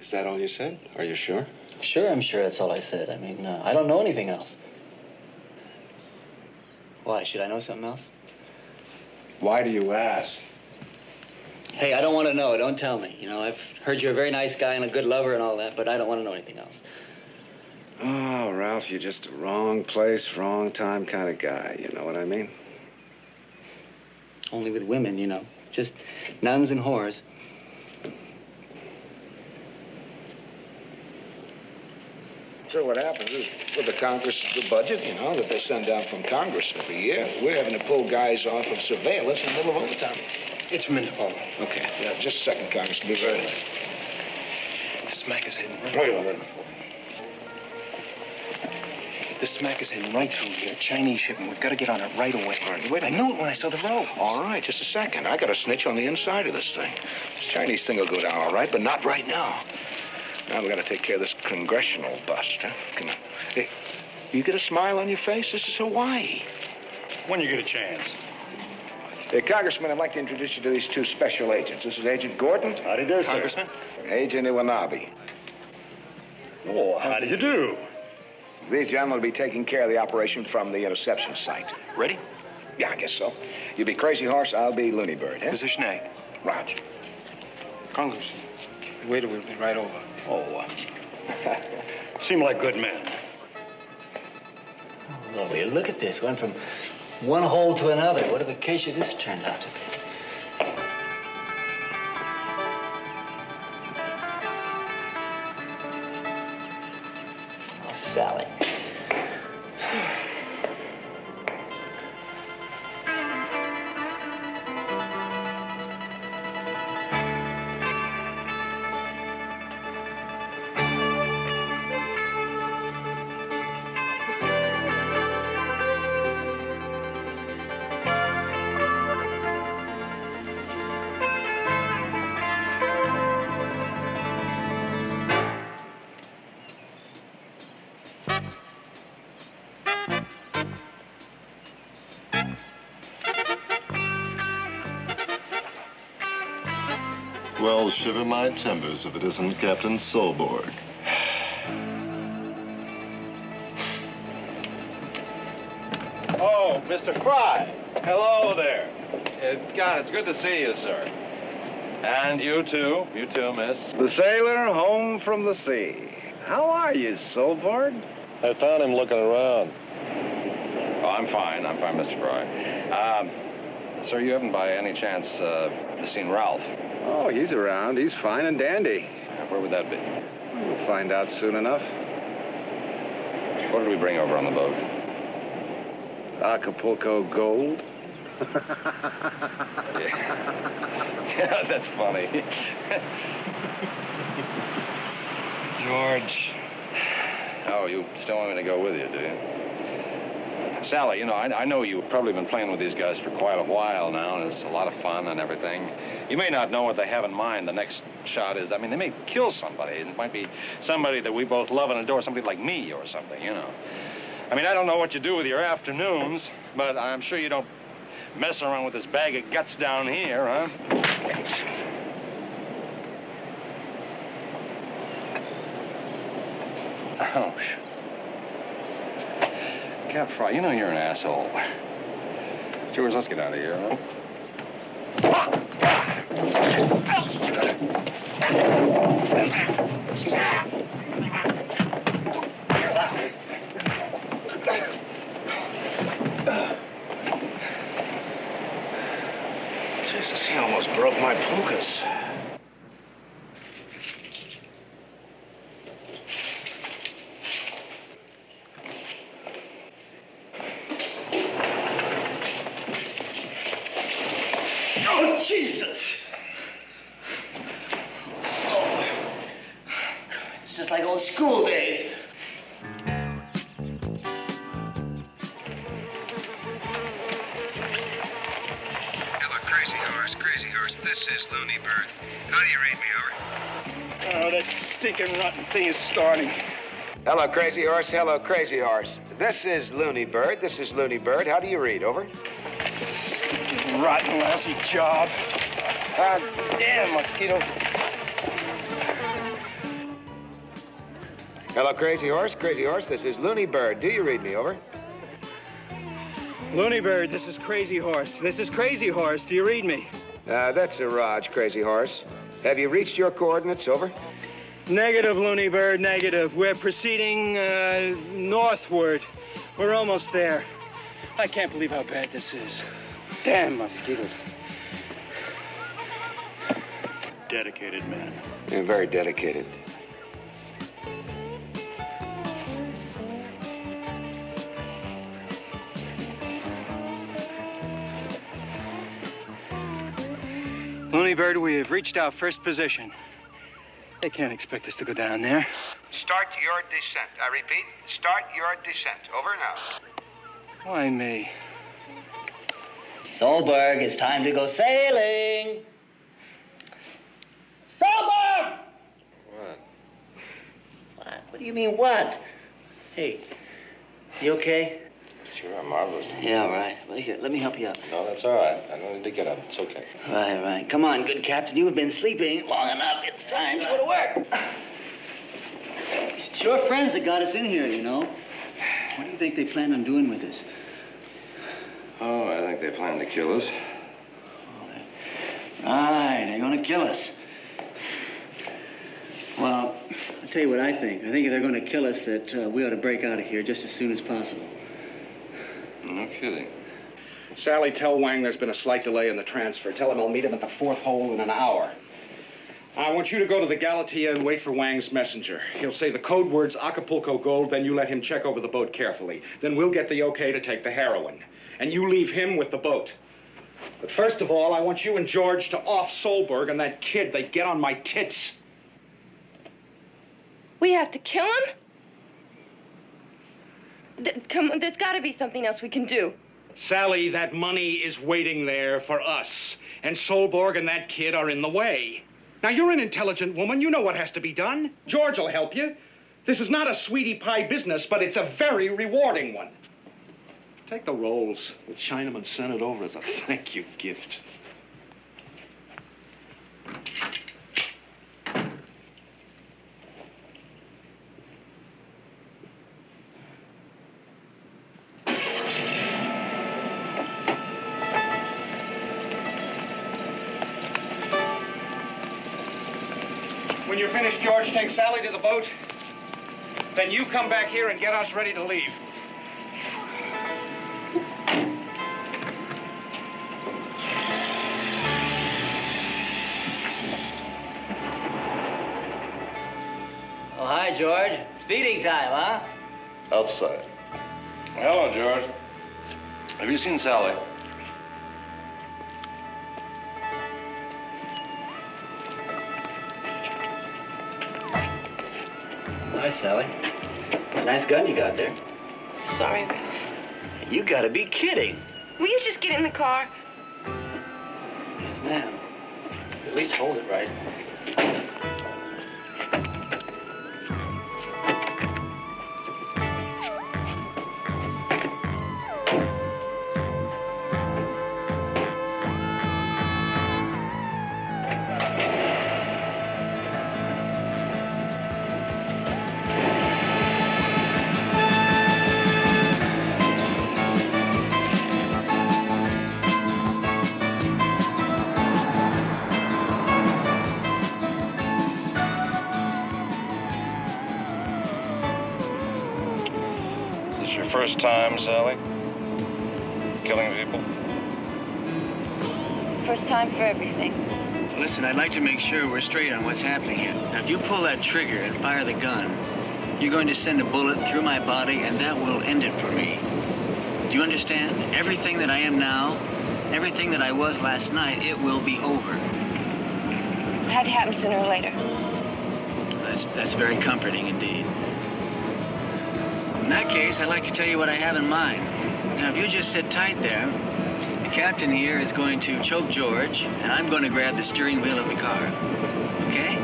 Is that all you said? Are you sure? Sure, I'm sure that's all I said. I mean, I don't know anything else. Why? Should I know something else? Why do you ask? Hey, I don't want to know. Don't tell me. You know, I've heard you're a very nice guy and a good lover and all that, but I don't want to know anything else. Oh, Ralph, you're just a wrong place, wrong time kind of guy. You know what I mean? Only with women, you know. Just nuns and whores. So what happens is, with the Congress, the budget, you know, that they send down from Congress every year, we're having to pull guys off of surveillance in the middle of overtime. It's from Interpol. Okay, yeah, just a second, Congressman. Be right back. The smack is heading right. Wait a minute. The smack is heading right through here. Chinese shipment. We've got to get on it right away. All right, wait a I minute. knew it when I saw the rope. All right, just a second. I got a snitch on the inside of this thing. This Chinese thing will go down all right, but not right now. Now we got to take care of this congressional bust, huh? Come on. Hey, you get a smile on your face? This is Hawaii. When you get a chance. Hey, Congressman, I'd like to introduce you to these two special agents. This is Agent Gordon. How do you do, sir? Congressman? Agent Iwanabe. Oh, how do you do? These gentlemen will be taking care of the operation from the interception site. Ready? Yeah, I guess so. You be Crazy Horse, I'll be Looney Bird, huh? Position A. Roger. Congress. The waiter will be right over. Oh, seem like good men. Oh, well, look at this. Went from one hole to another. What a vacation this turned out to be. Oh, Sally. Well, shiver my timbers if it isn't Captain Solborg. Oh, Mr. Fry. Hello there. God, it's good to see you, sir. And you too, miss. The sailor home from the sea. How are you, Solborg? I found him looking around. Oh, I'm fine, Mr. Fry. Sir, you haven't by any chance seen Ralph? Oh, he's around. He's fine and dandy. Where would that be? We'll find out soon enough. What did we bring over on the boat? Acapulco Gold. Yeah, that's funny. George. Oh, you still want me to go with you, do you? Sally, you know, I know you've probably been playing with these guys for quite a while now, and it's a lot of fun and everything. You may not know what they have in mind the next shot is. I mean, they may kill somebody. It might be somebody that we both love and adore, somebody like me or something, you know. I mean, I don't know what you do with your afternoons, but I'm sure you don't mess around with this bag of guts down here, huh? Oh, Cap Fry, you know you're an asshole. George, let's get out of here, huh? Jesus, he almost broke my pukas. It's just like old school days. Hello, Crazy Horse. Crazy Horse, this is Looney Bird. How do you read me, over? Oh, that stinking rotten thing is starting. Hello, Crazy Horse. Hello, Crazy Horse. This is Looney Bird. This is Looney Bird. How do you read? Over. Stinking rotten lousy job. Ah, damn, mosquitoes. Hello, Crazy Horse. Crazy Horse. This is Looney Bird. Do you read me? Over. Looney Bird, this is Crazy Horse. This is Crazy Horse. Do you read me? That's a Raj, Crazy Horse. Have you reached your coordinates? Over. Negative, Looney Bird, negative. We're proceeding northward. We're almost there. I can't believe how bad this is. Damn mosquitoes. Dedicated man. Yeah, very dedicated. Looney Bird, we have reached our first position. They can't expect us to go down there. Start your descent. I repeat, start your descent. Over now. Why me? Solberg, it's time to go sailing. Solberg! What? What? What do you mean, what? Hey, you okay? Sure, I'm marvelous. Yeah, all right. Well, here, let me help you up. No, that's all right. I don't need to get up. It's okay. Right, right. Come on, good captain. You have been sleeping long enough. It's time to go to work. It's your friends that got us in here, you know. What do you think they plan on doing with us? Oh, I think they plan to kill us. Right, they're gonna kill us. Well, I'll tell you what I think. I think if they're gonna kill us, that we ought to break out of here just as soon as possible. No kidding. Sally, tell Wang there's been a slight delay in the transfer. Tell him I'll meet him at the fourth hole in an hour. I want you to go to the Galatea and wait for Wang's messenger. He'll say the code word's Acapulco Gold, then you let him check over the boat carefully. Then we'll get the okay to take the heroin. And you leave him with the boat. But first of all, I want you and George to off Solberg and that kid. They get on my tits. We have to kill him? Come on, there's got to be something else we can do. Sally, that money is waiting there for us. And Solberg and that kid are in the way. Now, you're an intelligent woman. You know what has to be done. George will help you. This is not a sweetie pie business, but it's a very rewarding one. Take the rolls. The Chinaman sent it over as a thank you gift. When you're finished, George, take Sally to the boat. Then you come back here and get us ready to leave. Oh, hi, George. It's feeding time, huh? Outside. Hello, George. Have you seen Sally? Hi, Sally. It's a nice gun you got there. Sorry, Ralph. You gotta be kidding. Will you just get in the car? Yes, ma'am. At least hold it right. First time, Sally? Killing people? First time for everything. Listen, I'd like to make sure we're straight on what's happening here. Now, if you pull that trigger and fire the gun, you're going to send a bullet through my body, and that will end it for me. Do you understand? Everything that I am now, everything that I was last night, it will be over. It had to happen sooner or later. That's That's very comforting indeed. In that case, I'd like to tell you what I have in mind. Now, if you just sit tight there, the captain here is going to choke George, and I'm going to grab the steering wheel of the car. Okay?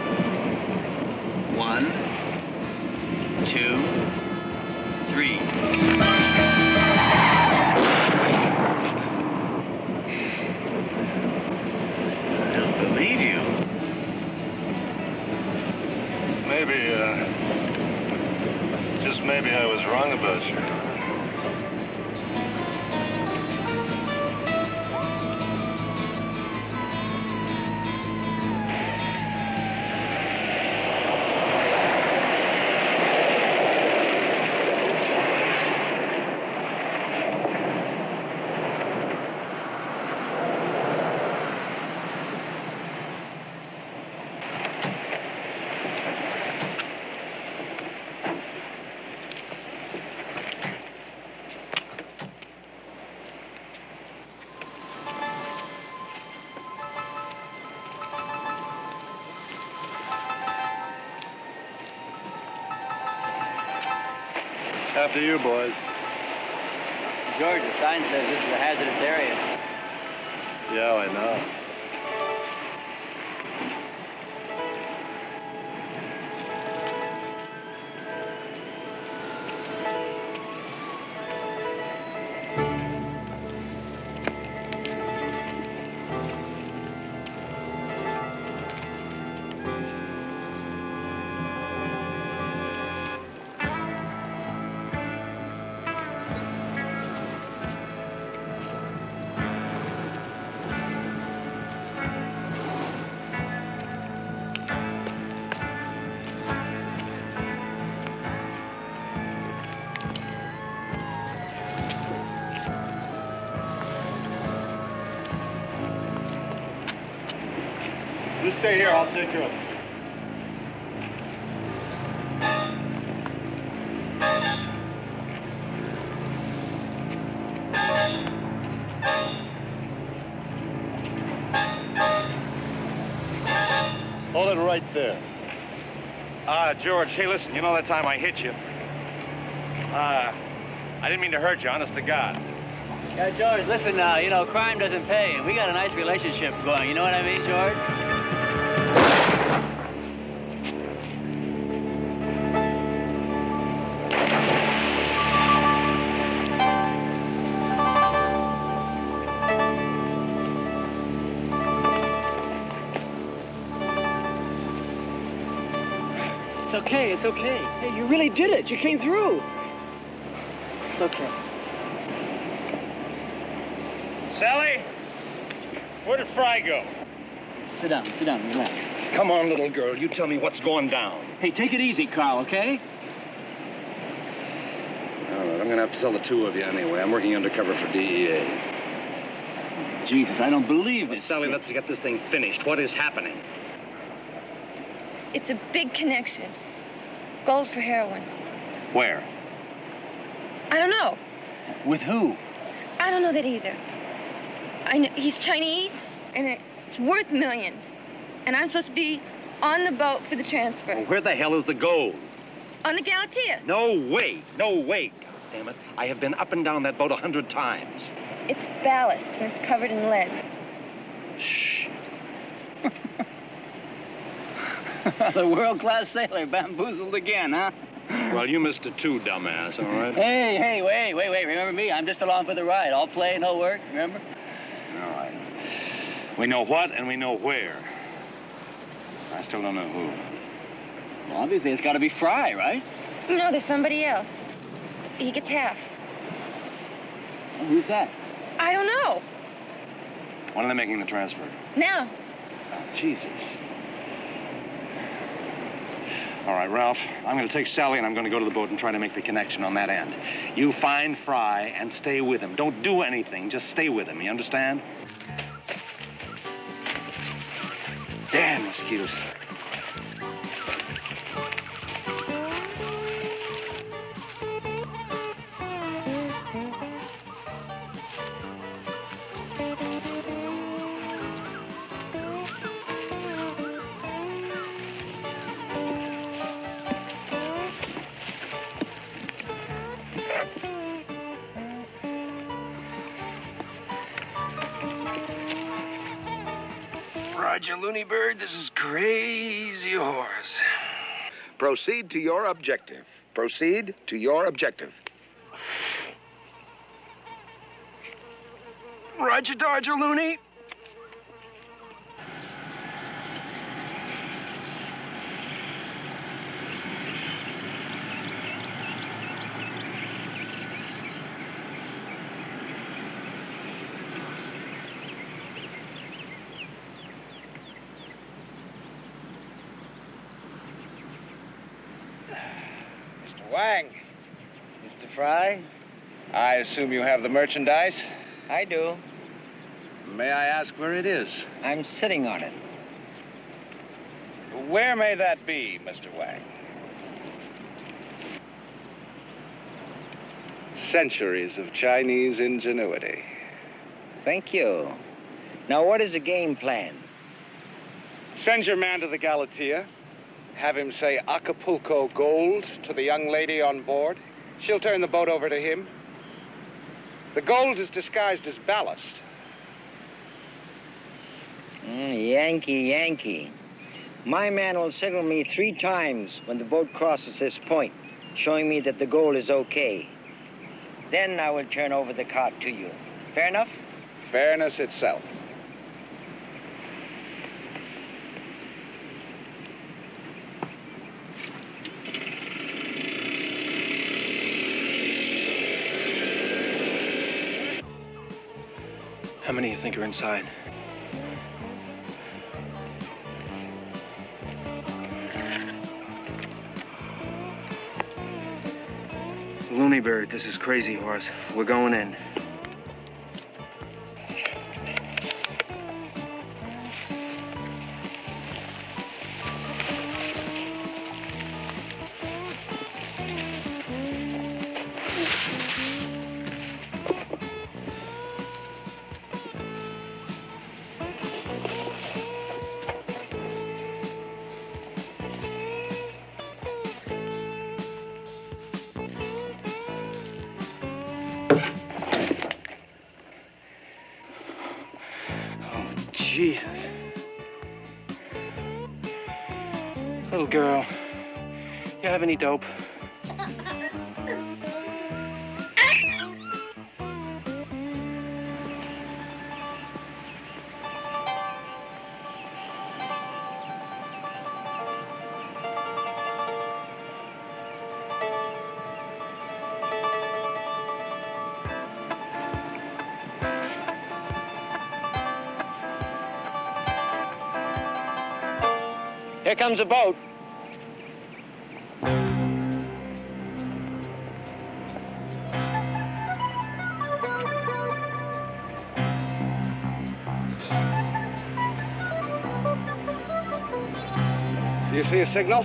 1, 2, 3. I don't believe you. Maybe, just maybe I was wrong about you. After you, boys. George, the sign says this is a hazardous area. Yeah, I know. You stay here, I'll take care of it. Hold it right there. George, hey, listen, you know that time I hit you? I didn't mean to hurt you, honest to God. Yeah, George, listen now, you know, crime doesn't pay, and we got a nice relationship going, you know what I mean, George? It's okay, it's okay. Hey, you really did it. You came through. It's okay. Sally, where did Fry go? Sit down, relax. Come on, little girl, you tell me what's going down. Hey, take it easy, Carl, okay? All right, I'm gonna have to sell the two of you anyway. I'm working undercover for DEA. Jesus, I don't believe this. Sally, let's get this thing finished. What is happening? It's a big connection. Gold for heroin. Where? I don't know. With who? I don't know that either. I know he's Chinese, and it's worth millions. And I'm supposed to be on the boat for the transfer. Well, where the hell is the gold? On the Galatea. No way, no way. God damn it. I have been up and down that boat 100 times. It's ballast, and it's covered in lead. Shh. The world-class sailor bamboozled again, huh? Well, you missed it too, dumbass, all right? Hey, wait. Remember me? I'm just along for the ride. All play, no work, remember? All right. We know what and we know where. I still don't know who. Well, obviously, it's got to be Fry, right? No, there's somebody else. He gets half. Well, who's that? I don't know. When are they making the transfer? Now. Oh, Jesus. All right, Ralph, I'm going to take Sally and I'm going to go to the boat and try to make the connection on that end. You find Fry and stay with him. Don't do anything, just stay with him, you understand? Damn mosquitoes. Dodger, Looney Bird. This is Crazy Horse. Proceed to your objective. Proceed to your objective. Roger, Dodger, Looney. Wang. Mr. Fry? I assume you have the merchandise? I do. May I ask where it is? I'm sitting on it. Where may that be, Mr. Wang? Centuries of Chinese ingenuity. Thank you. Now, what is the game plan? Send your man to the Galatea. Have him say Acapulco Gold to the young lady on board. She'll turn the boat over to him. The gold is disguised as ballast. Yankee, Yankee. My man will signal me 3 times when the boat crosses this point, showing me that the gold is okay. Then I will turn over the cart to you. Fair enough? Fairness itself. How many do you think are inside? Looney Bird, this is Crazy Horse. We're going in. Jesus. Little girl, you have any dope? Here comes a boat. Do you see a signal?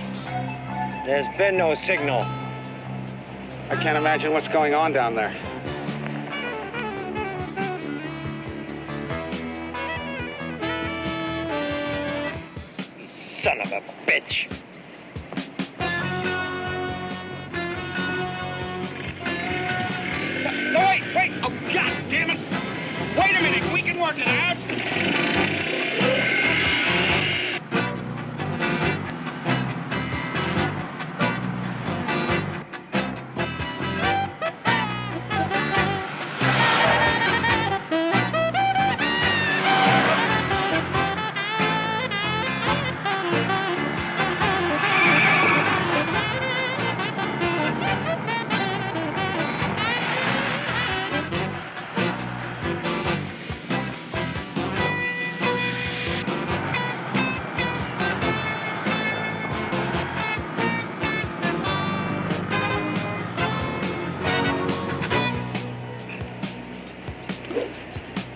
There's been no signal. I can't imagine what's going on down there. Son of a bitch. No, wait! Oh, God damn it! Wait a minute, we can work it out!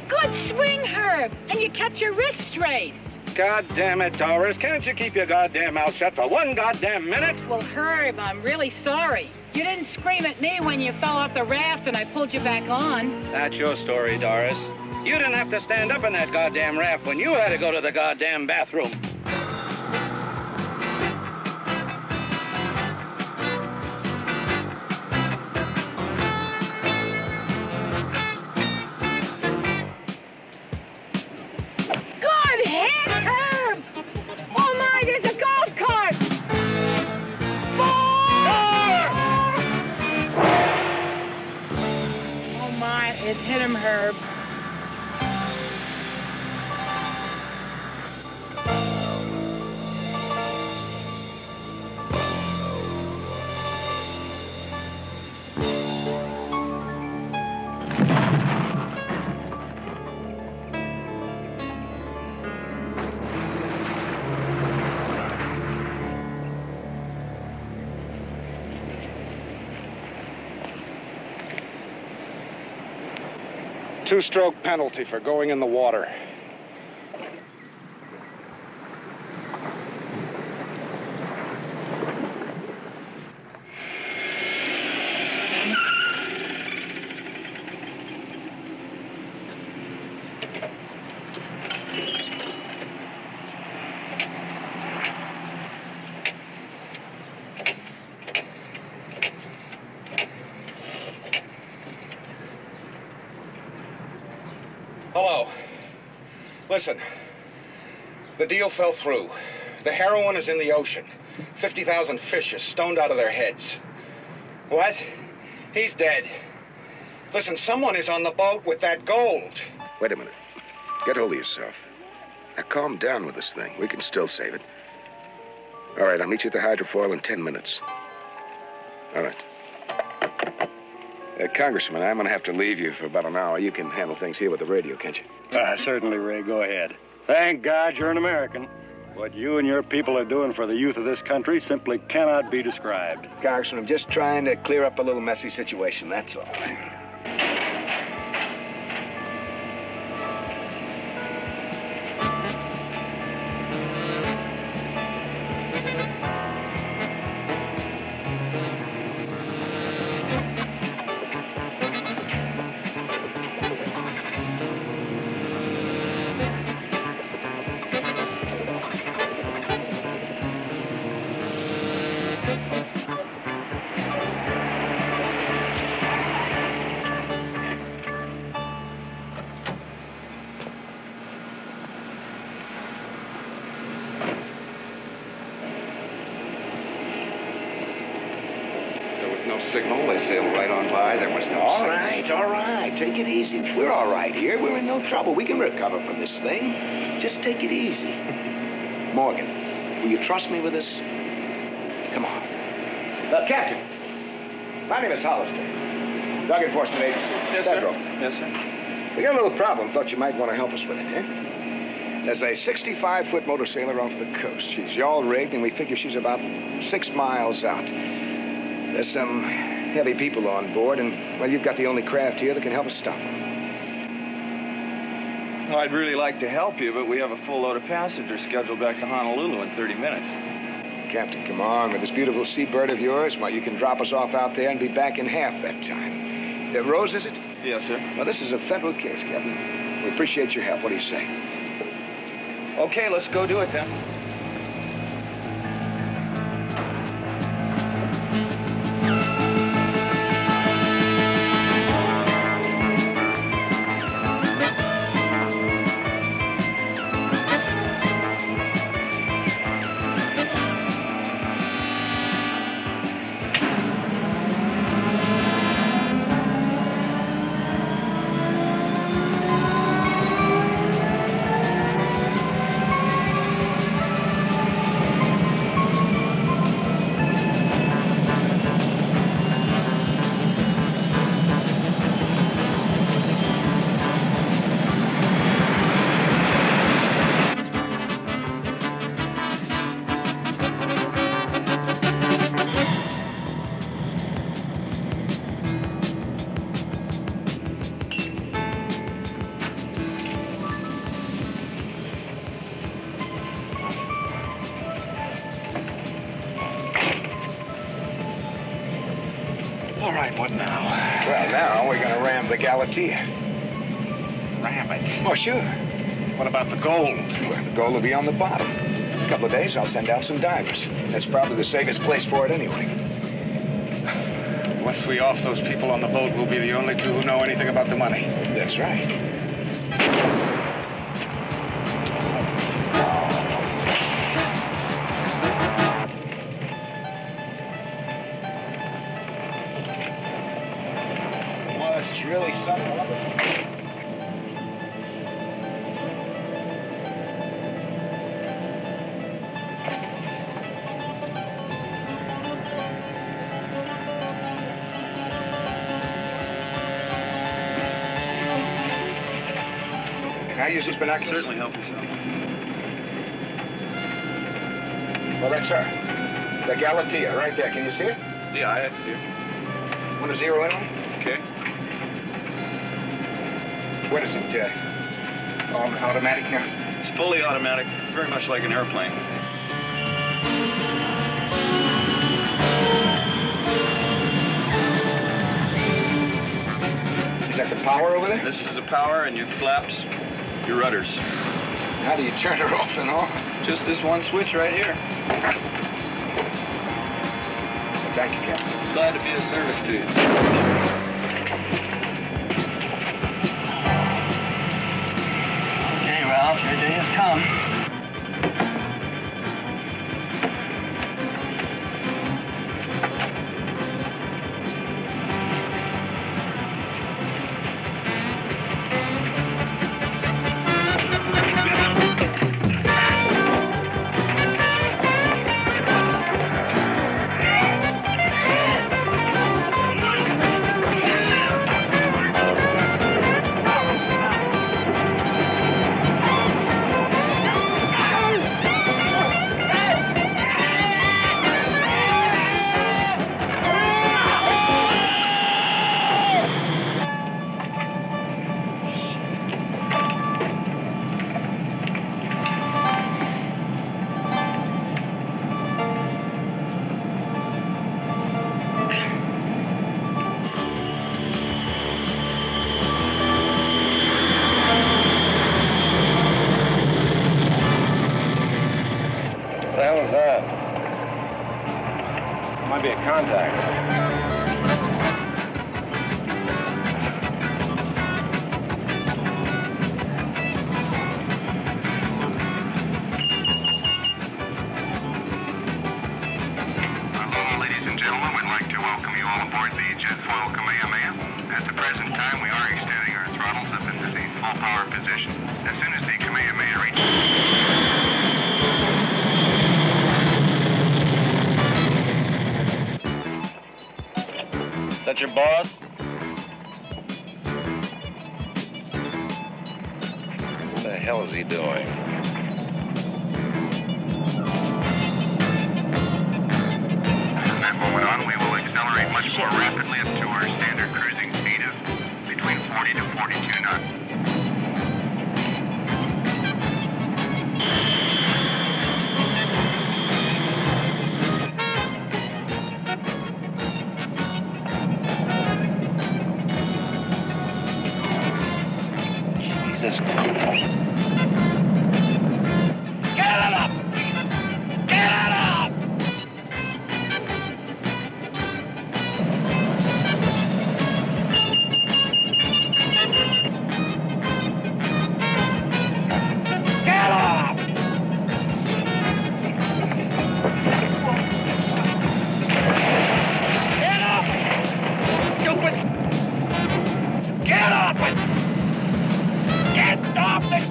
Good swing, Herb, and you kept your wrist straight. God damn it, Doris. Can't you keep your goddamn mouth shut for 1 goddamn minute? Well, Herb, I'm really sorry. You didn't scream at me when you fell off the raft and I pulled you back on. That's your story, Doris. You didn't have to stand up in that goddamn raft when you had to go to the goddamn bathroom. Good hit, Herb! It hit him, Herb. Two-stroke penalty for going in the water. Hello. Listen, the deal fell through. The heroin is in the ocean. 50,000 fish are stoned out of their heads. What? He's dead. Listen, someone is on the boat with that gold. Wait a minute. Get hold of yourself. Now calm down with this thing. We can still save it. All right, I'll meet you at the hydrofoil in 10 minutes. All right. Congressman, I'm going to have to leave you for about an hour. You can handle things here with the radio, can't you? Certainly, Ray. Go ahead. Thank God you're an American. What you and your people are doing for the youth of this country simply cannot be described. Congressman, I'm just trying to clear up a little messy situation, that's all. Signal, they sailed right on by. There was no All right. Take it easy. We're all right here. We're in no trouble. We can recover from this thing. Just take it easy. Morgan, will you trust me with this? Come on. Captain, my name is Hollister. Drug Enforcement Agency. Yes, Federal. sir. Yes, sir. We got a little problem. Thought you might want to help us with it, eh? There's a 65-foot motor sailor off the coast. She's yawl-rigged, and we figure she's about 6 miles out. There's some heavy people on board, and, well, you've got the only craft here that can help us stop them. Well, I'd really like to help you, but we have a full load of passengers scheduled back to Honolulu in 30 minutes. Captain, come on. With this beautiful seabird of yours, well, you can drop us off out there and be back in half that time. Rose, is it? Yes, sir. Well, this is a federal case, Captain. We appreciate your help. What do you say? Okay, let's go do it then. All right, what now? Well, now we're going to ram the Galatea. Ram it? Oh, sure. What about the gold? Well, the gold will be on the bottom. In a couple of days, I'll send out some divers. That's probably the safest place for it anyway. Once we off those people on the boat, we'll be the only two who know anything about the money. That's right. It's really something. Can I use these binoculars? Certainly help yourself. Well, that's her. The Galatea, right there. Can you see it? Yeah, I see it. Want to zero in on it? Okay. What is it, automatic now? It's fully automatic, very much like an airplane. Is that the power over there? This is the power and your flaps, your rudders. How do you turn her off and on? Just this one switch right here. Thank you, Captain. Glad to be of service to you. Okay, Ralph, your day has come. Might be a contact. Is that your boss? What the hell is he doing? From that moment on, we will accelerate much more rapidly up to our standard cruising speed of between 40 to 42 knots. Jesus. Get it up! Get it up! Get up! Get up! Stupid! Get up! Get off it!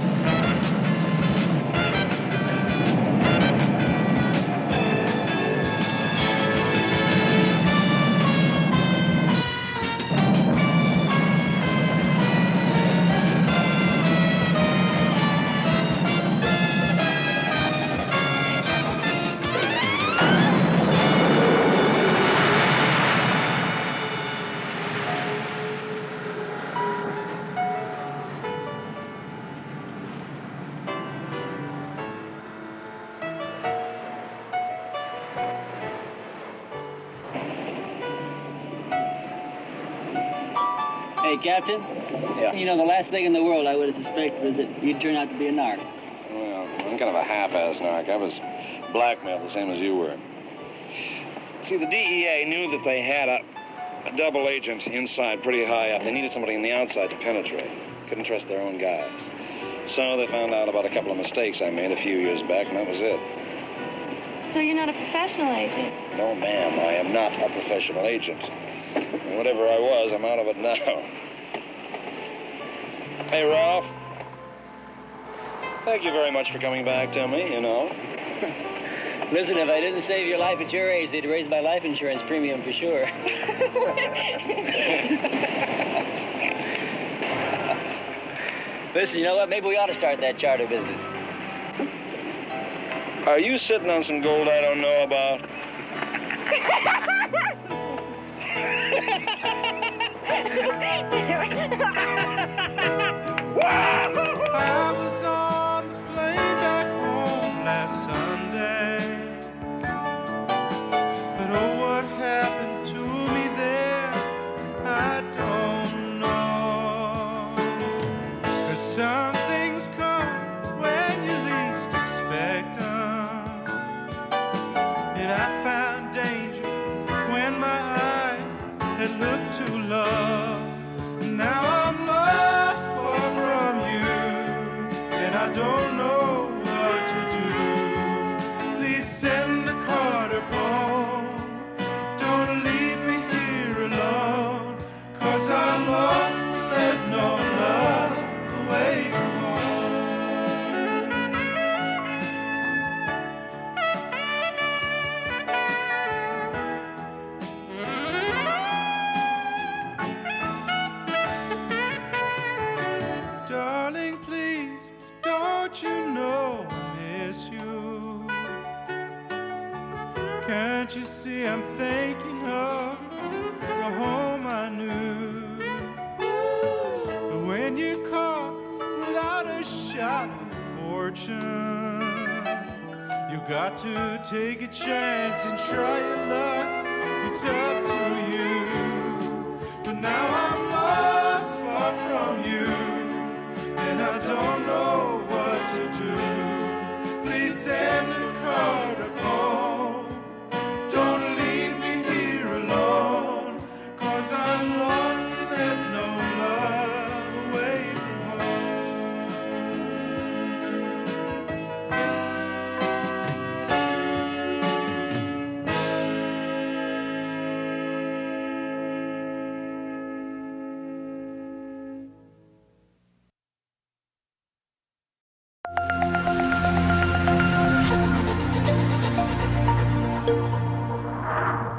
Hey, Captain. Yeah. You know, the last thing in the world I would have suspected was that you'd turn out to be a narc. Well, I'm kind of a half-ass narc. I was blackmailed the same as you were. See, the DEA knew that they had a double agent inside pretty high up. They needed somebody on the outside to penetrate. Couldn't trust their own guys. So they found out about a couple of mistakes I made a few years back, and that was it. So you're not a professional agent? No, ma'am, I am not a professional agent. Whatever I was, I'm out of it now. Hey, Ralph. Thank you very much for coming back to me, you know. Listen, if I didn't save your life at your age, they'd raise my life insurance premium for sure. Listen, you know what? Maybe we ought to start that charter business. Are you sitting on some gold I don't know about? I was on the plane back home last Sunday, but oh, what happened to me there, I don't know. 'Cause some things come when you least expect them, and I found danger when my eyes had looked too low. Now I'm lost far from you, and I don't know what to do. Please send a card or poem. Don't leave me here alone, 'cause I'm lost and there's no love away from darling, please, don't you know I miss you? Can't you see I'm thinking of the home I knew? But when you're caught without a shot of fortune, you got to take a chance and try your luck. It's up to you. But now